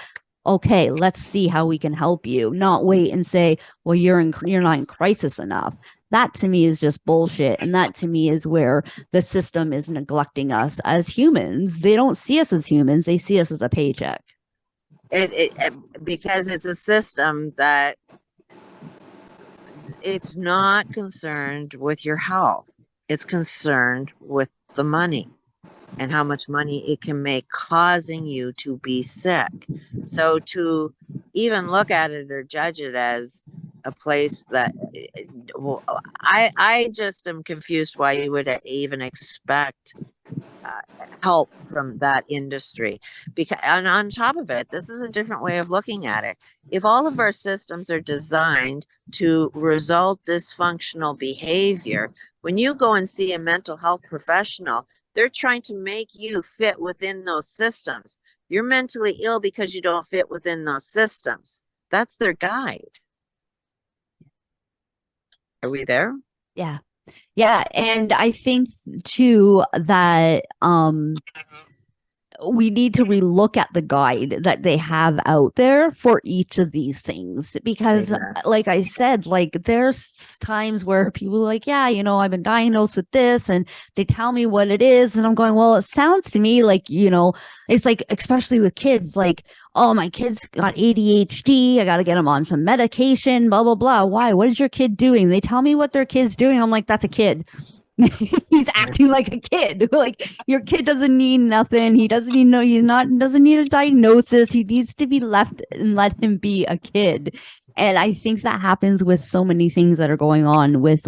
Okay, let's see how we can help you. Not wait and say, well, you're not in crisis enough. That to me is just bullshit. And that to me is where the system is neglecting us as humans. They don't see us as humans. They see us as a paycheck. Because it's a system that it's not concerned with your health. It's concerned with the money and how much money it can make, causing you to be sick. So to even look at it or judge it as a place that, well, I just am confused why you would even expect help from that industry. Because, and on top of it, this is a different way of looking at it. If all of our systems are designed to result dysfunctional behavior, when you go and see a mental health professional, they're trying to make you fit within those systems. You're mentally ill because you don't fit within those systems. That's their guide. Are we there? Yeah. Yeah. And I think too that we need to relook at the guide that they have out there for each of these things, because like I said, like there's times where people are like, yeah, you know, I've been diagnosed with this, and they tell me what it is, and I'm going, well, it sounds to me like, you know, it's like, especially with kids, like, oh, my kid's got ADHD, I got to get them on some medication, blah blah blah. Why? What is your kid doing? They tell me what their kid's doing. I'm like, that's a kid. He's acting like a kid. Like, your kid doesn't need nothing. He doesn't need doesn't need a diagnosis. He needs to be left and let him be a kid. And I think that happens with so many things that are going on with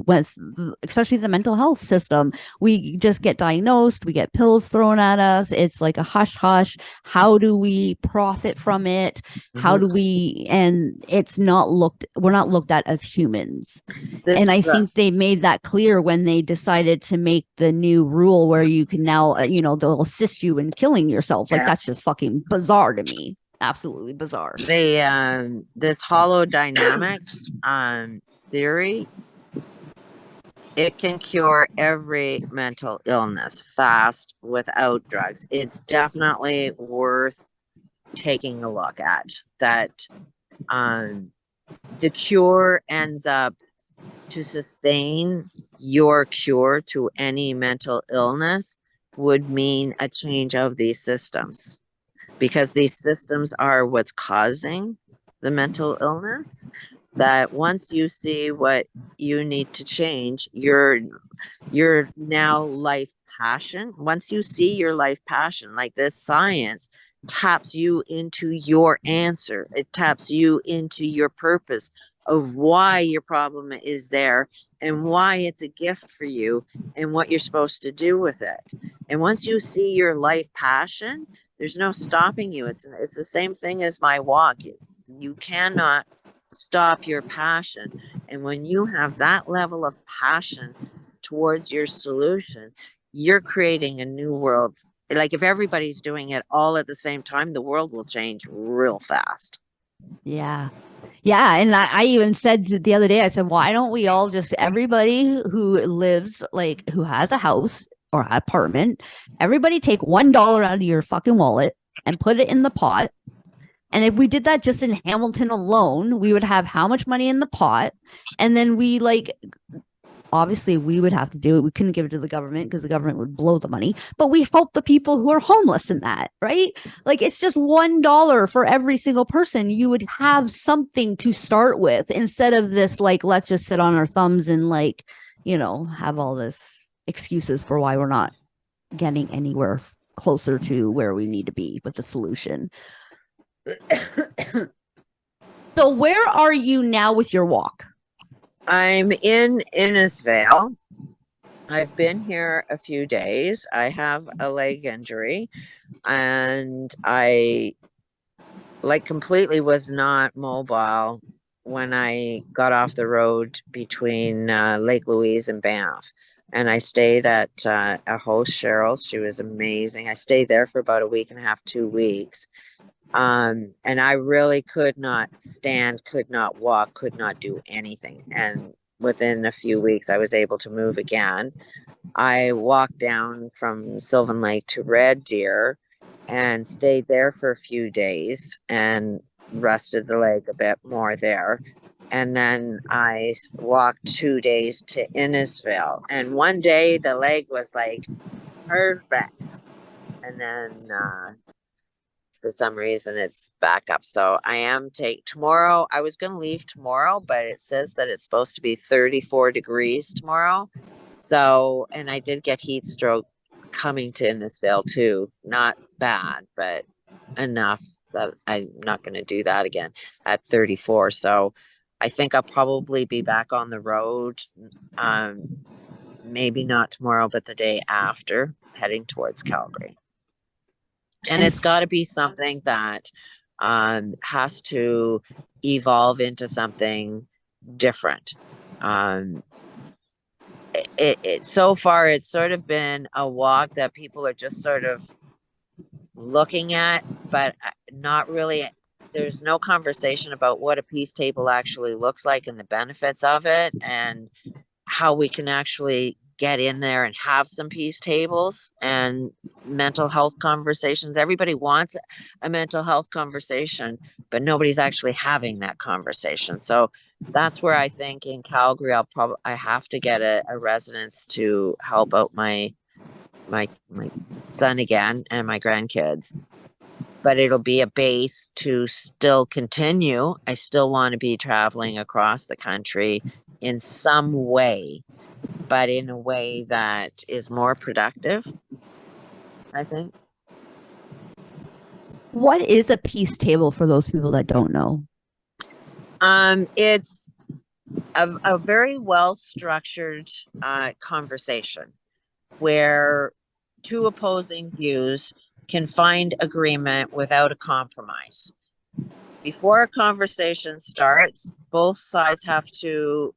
especially the mental health system. We just get diagnosed, we get pills thrown at us. It's like a hush hush. How do we profit from it? How do we, and we're not looked at as humans. And I think they made that clear when they decided to make the new rule where you can now, they'll assist you in killing yourself. Like, that's just fucking bizarre to me. Absolutely bizarre. This holodynamics theory, it can cure every mental illness fast without drugs. It's definitely worth taking a look at. That the cure ends up, to sustain your cure to any mental illness would mean a change of these systems, because these systems are what's causing the mental illness. That once you see what you need to change, your now life passion, once you see your life passion, like this science taps you into your answer, it taps you into your purpose of why your problem is there and why it's a gift for you and what you're supposed to do with it. And once you see your life passion, there's no stopping you. It's the same thing as my walk. You cannot stop your passion. And when you have that level of passion towards your solution, you're creating a new world. Like, if everybody's doing it all at the same time, the world will change real fast. Yeah. Yeah. And I even said the other day, I said, why don't we all just, everybody who lives, like, who has a house or an apartment, everybody take $1 out of your fucking wallet and put it in the pot. And if we did that just in Hamilton alone, we would have how much money in the pot? And then we, like, obviously we would have to do it. We couldn't give it to the government because the government would blow the money, but we help the people who are homeless in that, right? Like, it's just $1 for every single person. You would have something to start with, instead of this, like, let's just sit on our thumbs and, like, have all this excuses for why we're not getting anywhere closer to where we need to be with the solution. So where are you now with your walk? I'm in Innisfail. I've been here a few days. I have a leg injury, and I completely was not mobile when I got off the road between Lake Louise and Banff. And I stayed at a host, Cheryl's. She was amazing. I stayed there for about a week and a half, 2 weeks. And I really could not stand, could not walk, could not do anything. And within a few weeks, I was able to move again. I walked down from Sylvan Lake to Red Deer and stayed there for a few days and rested the leg a bit more there. And then I walked 2 days to Innisfail. And one day the leg was like perfect. And then for some reason it's back up. So I am tomorrow. I was going to leave tomorrow, but it says that it's supposed to be 34 degrees tomorrow. So, and I did get heat stroke coming to Innisfail too. Not bad, but enough that I'm not going to do that again at 34. So I think I'll probably be back on the road. Maybe not tomorrow, but the day after, heading towards Calgary. And it's got to be something that has to evolve into something different. So far, it's sort of been a walk that people are just sort of looking at, but not really. There's no conversation about what a peace table actually looks like and the benefits of it, and how we can actually get in there and have some peace tables and mental health conversations. Everybody wants a mental health conversation, but nobody's actually having that conversation. So that's where I think in Calgary, I have to get a residence to help out my son again and my grandkids. But it'll be a base to still continue. I still want to be traveling across the country in some way, but in a way that is more productive, I think. What is a peace table for those people that don't know? It's a very well structured conversation where two opposing views can find agreement without a compromise. Before a conversation starts, both sides have to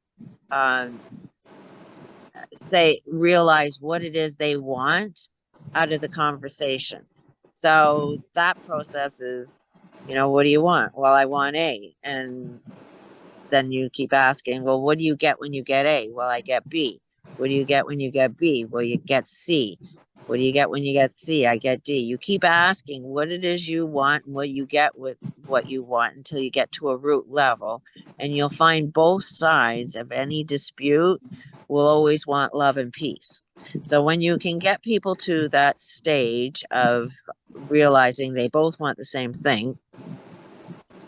realize what it is they want out of the conversation. So that process is, what do you want? Well, I want A. And then you keep asking, well, what do you get when you get A? Well, I get B. What do you get when you get B? Well, you get C. What do you get when you get C? I get D. You keep asking what it is you want and what you get with what you want until you get to a root level. And you'll find both sides of any dispute will always want love and peace. So when you can get people to that stage of realizing they both want the same thing,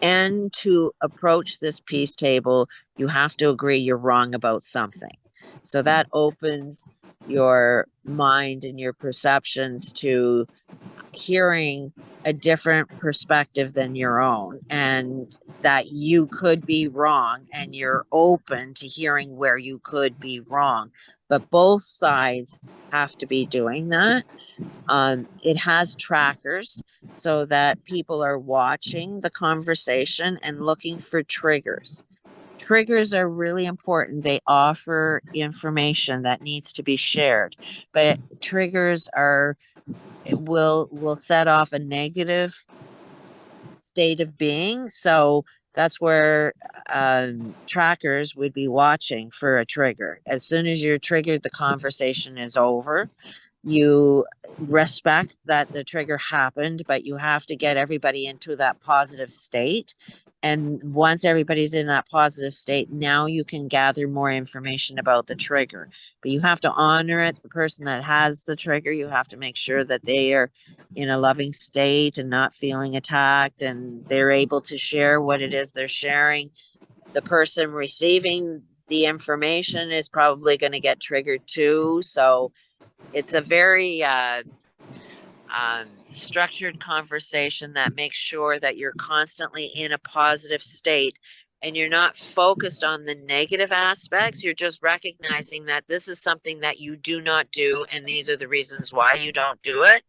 and to approach this peace table, you have to agree you're wrong about something. So that opens your mind and your perceptions to hearing a different perspective than your own, and that you could be wrong, and you're open to hearing where you could be wrong. But both sides have to be doing that. It has trackers so that people are watching the conversation and looking for triggers. Triggers are really important. They offer information that needs to be shared, but triggers will set off a negative state of being. So that's where trackers would be watching for a trigger. As soon as you're triggered, the conversation is over. You respect that the trigger happened, but you have to get everybody into that positive state. And once everybody's in that positive state, now you can gather more information about the trigger. But you have to honor it. The person that has the trigger, you have to make sure that they are in a loving state and not feeling attacked, and they're able to share what it is they're sharing. The person receiving the information is probably going to get triggered too. So it's a very structured conversation that makes sure that you're constantly in a positive state and you're not focused on the negative aspects. You're just recognizing that this is something that you do not do, and these are the reasons why you don't do it.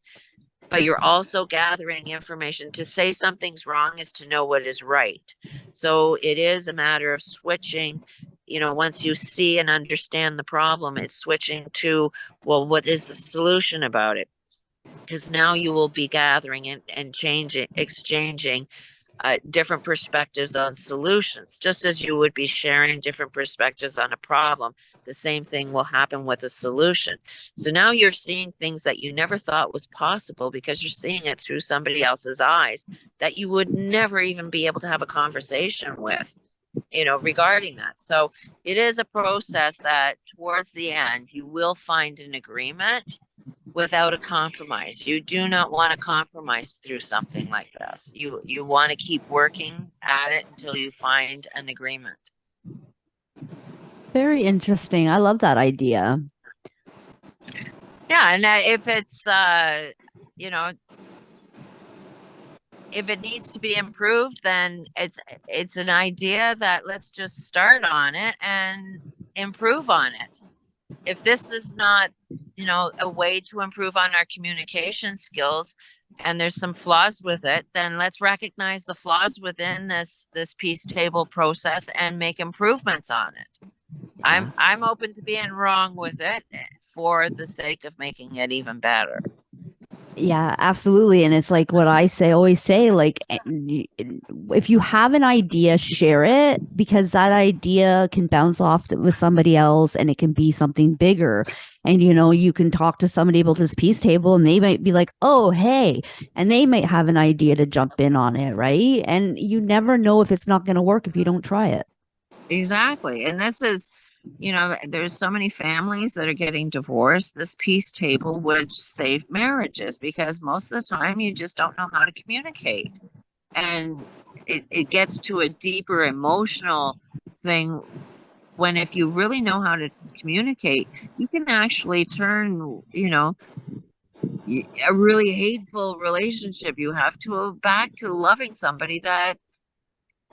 But you're also gathering information. To say something's wrong is to know what is right. So it is a matter of switching. Once you see and understand the problem, it's switching to, well, what is the solution about it? because now you will be gathering and changing, exchanging different perspectives on solutions. Just as you would be sharing different perspectives on a problem, the same thing will happen with a solution. So now you're seeing things that you never thought was possible because you're seeing it through somebody else's eyes that you would never even be able to have a conversation with, regarding that. So it is a process that towards the end, you will find an agreement without a compromise. You do not want to compromise through something like this. You want to keep working at it until you find an agreement. Very interesting. I love that idea. Yeah, and if it's if it needs to be improved, then it's an idea that let's just start on it and improve on it. If this is not, a way to improve on our communication skills and there's some flaws with it, then let's recognize the flaws within this peace table process and make improvements on it. I'm open to being wrong with it for the sake of making it even better. Yeah, absolutely. And it's like what I always say, like, if you have an idea, share it, because that idea can bounce off with somebody else and it can be something bigger. And, you can talk to somebody about this peace table and they might be like, oh, hey, and they might have an idea to jump in on it. Right. And you never know if it's not going to work if you don't try it. Exactly. And this is, there's so many families that are getting divorced. This peace table would save marriages because most of the time you just don't know how to communicate. And it gets to a deeper emotional thing when if you really know how to communicate, you can actually turn, a really hateful relationship you have to back to loving somebody that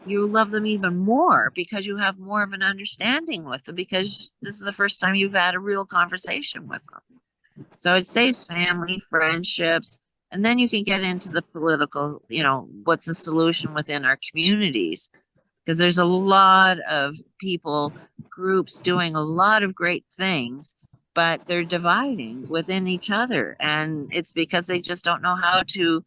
you love them even more because you have more of an understanding with them because this is the first time you've had a real conversation with them. So it saves family, friendships, and then you can get into the political, what's the solution within our communities? Because there's a lot of people, groups doing a lot of great things, but they're dividing within each other. And it's because they just don't know how to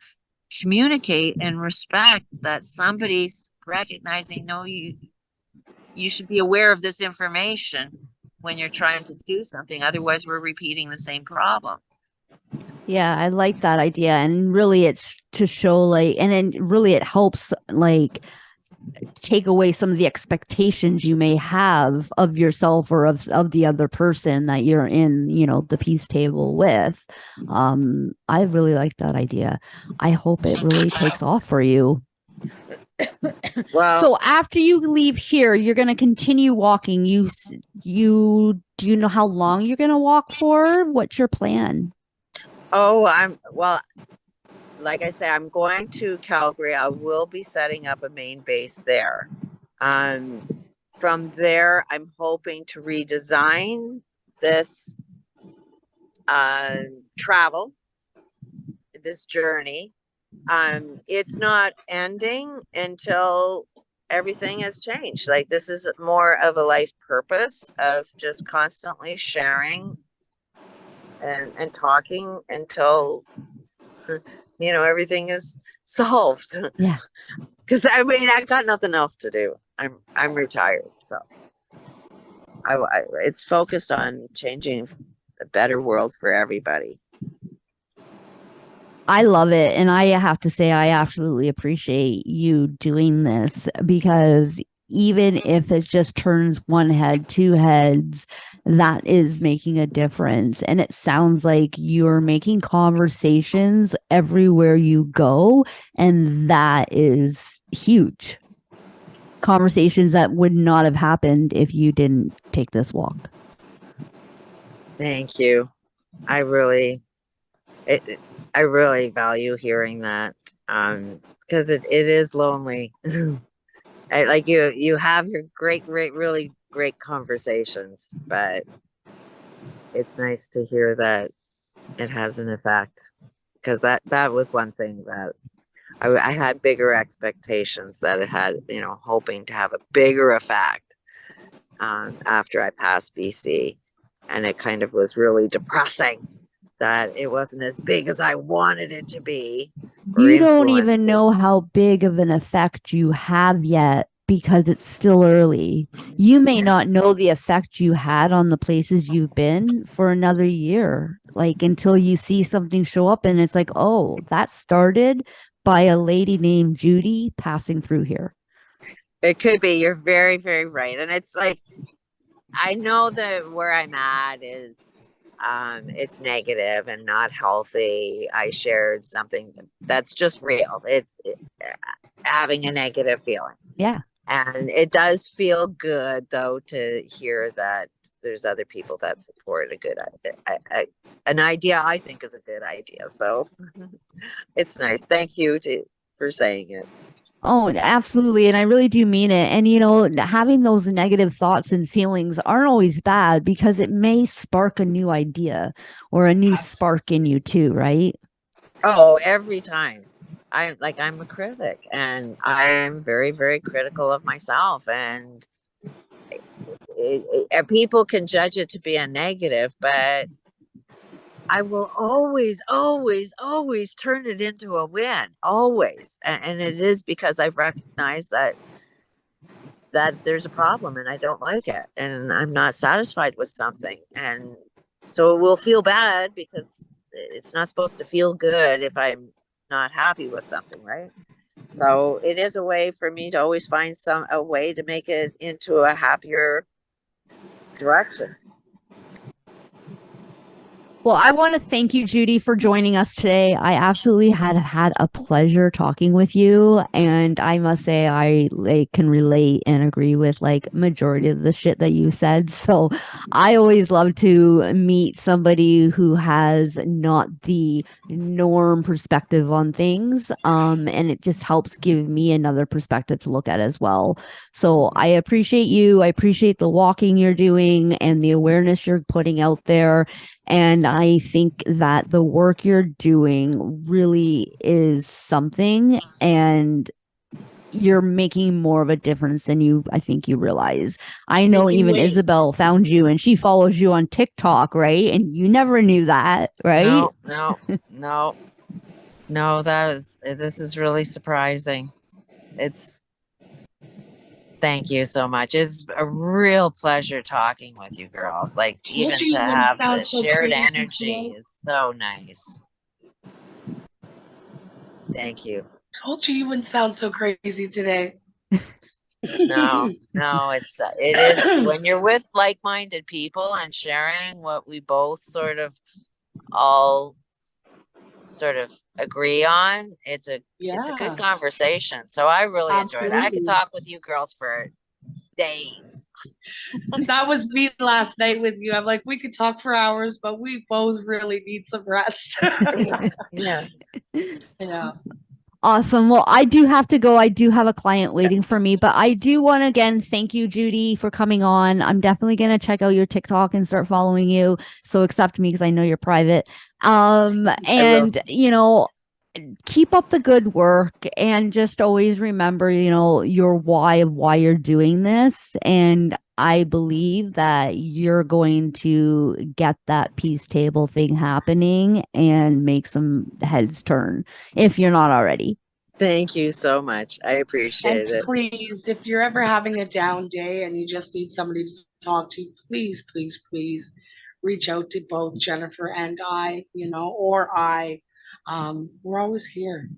communicate and respect that somebody's recognizing, no, you should be aware of this information when you're trying to do something. Otherwise, we're repeating the same problem. Yeah, I like that idea. And really it's to show like, and then really it helps like take away some of the expectations you may have of yourself or of the other person that you're in, the peace table with. I really like that idea. I hope it really takes off for you. Well, so after you leave here, you're going to continue walking. Do you know how long you're going to walk for? What's your plan? Like I say, I'm going to Calgary. I will be setting up a main base there. From there, I'm hoping to redesign this travel, this journey. It's not ending until everything has changed. Like this is more of a life purpose of just constantly sharing and talking until everything is solved. Yeah. Because I got nothing else to do. I'm retired, so it's focused on changing a better world for everybody. I love it. And I have to say, I absolutely appreciate you doing this because even if it just turns one head, two heads, that is making a difference. And it sounds like you're making conversations everywhere you go. And that is huge. Conversations that would not have happened if you didn't take this walk. Thank you. I really value hearing that because it is lonely. Like you have your really great conversations, but it's nice to hear that it has an effect because that was one thing that I had bigger expectations that it had, hoping to have a bigger effect after I passed BC, and it kind of was really depressing that it wasn't as big as I wanted it to be, or You don't even influence it. know how big of an effect you have yet because it's still early. You may not know the effect you had on the places you've been for another year, like until you see something show up and it's like, oh, that started by a lady named Judy passing through here. It could be. You're very, very right. And it's like, I know that where I'm at is it's negative and not healthy. I shared something that's just real. Having a negative feeling. Yeah. And it does feel good though to hear that there's other people that support a good idea. An idea I think is a good idea. So it's nice. Thank you for saying it. Oh, absolutely. And I really do mean it. And, you know, having those negative thoughts and feelings aren't always bad because it may spark a new idea or a new spark in you too, right? Oh, every time. I'm a critic and I am very, very critical of myself. And people can judge it to be a negative, but I will always, always, always turn it into a win. Always. And it is because I've recognized that there's a problem and I don't like it and I'm not satisfied with something. And so it will feel bad because it's not supposed to feel good if I'm not happy with something, right? So it is a way for me to always find a way to make it into a happier direction. Well, I want to thank you, Judy, for joining us today. I absolutely had a pleasure talking with you, and I must say I can relate and agree with like majority of the shit that you said. So I always love to meet somebody who has not the norm perspective on things, and it just helps give me another perspective to look at as well. So I appreciate you. I appreciate the walking you're doing and the awareness you're putting out there. And I think that the work you're doing really is something, and you're making more of a difference than I think you realize. I know Making even waves. Isabel found you and she follows you on TikTok, right? And you never knew that, right? No. This is really surprising. Thank you so much. It's a real pleasure talking with you girls. Like even to have the shared energy is so nice. Thank you. Told you wouldn't sound so crazy today. No, it is when you're with like-minded people and sharing what we both all sort of agree on. It's a good conversation. So I really enjoyed it. I could talk with you girls for days. That was me last night with you. I'm like, we could talk for hours, but we both really need some rest. Yeah. Yeah. Awesome. Well, I do have to go. I do have a client waiting for me, but I do want to again thank you, Judy, for coming on. I'm definitely going to check out your TikTok and start following you. So accept me because I know you're private. And you know, keep up the good work and just always remember, you know, your why of why you're doing this. And I believe that you're going to get that peace table thing happening and make some heads turn if you're not already. Thank you so much. I appreciate it. Please, if you're ever having a down day and you just need somebody to talk to, please, please, please reach out to both Jennifer and I, you know, or I. We're always here.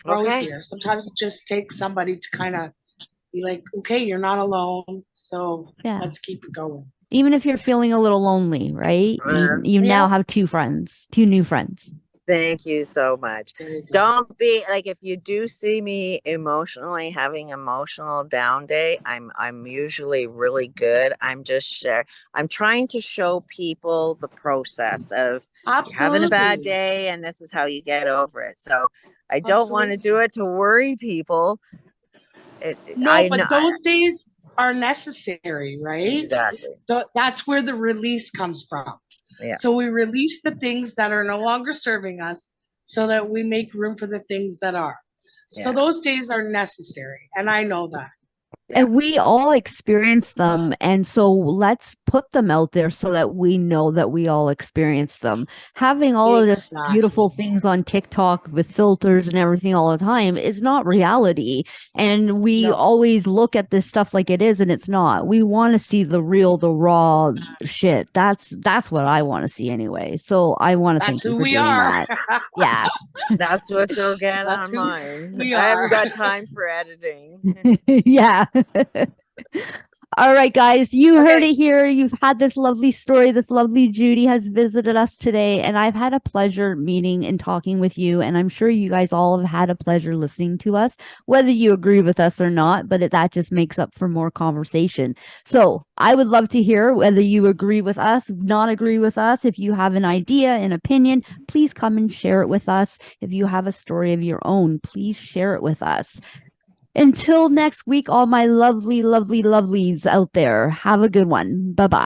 We're always here. Sometimes it just takes somebody to kind of be like, okay, you're not alone. So let's keep it going. Even if you're feeling a little lonely, right? You now have two new friends. Thank you so much. Don't be like, if you do see me emotionally having emotional down day, I'm usually really good. I'm trying to show people the process of having a bad day and this is how you get over it. So I don't want to do it to worry people. But those days are necessary, right? Exactly. So that's where the release comes from. Yes. So we release the things that are no longer serving us so that we make room for the things that are. So those days are necessary. And I know that. And we all experience them. And so let's put them out there so that we know that we all experience them. Having all of this beautiful Exactly. things on TikTok with filters and everything all the time is not reality. And we No, always look at this stuff like it is, and it's not. We want to see the real, the raw shit. That's what I want to see anyway. So I want to that's thank you who for we doing are. that. Yeah. That's what you'll get That's on who mine. we I haven't are. got time for editing. Yeah. All right, guys, you heard Okay. it here. You've had this lovely story. This lovely Judy has visited us today, and I've had a pleasure meeting and talking with you. And I'm sure you guys all have had a pleasure listening to us, whether you agree with us or not, but that just makes up for more conversation. So I would love to hear whether you agree with us, not agree with us. If you have an idea, an opinion, please come and share it with us. If you have a story of your own, please share it with us. Until next week, all my lovely, lovely, lovelies out there, have a good one. Bye bye.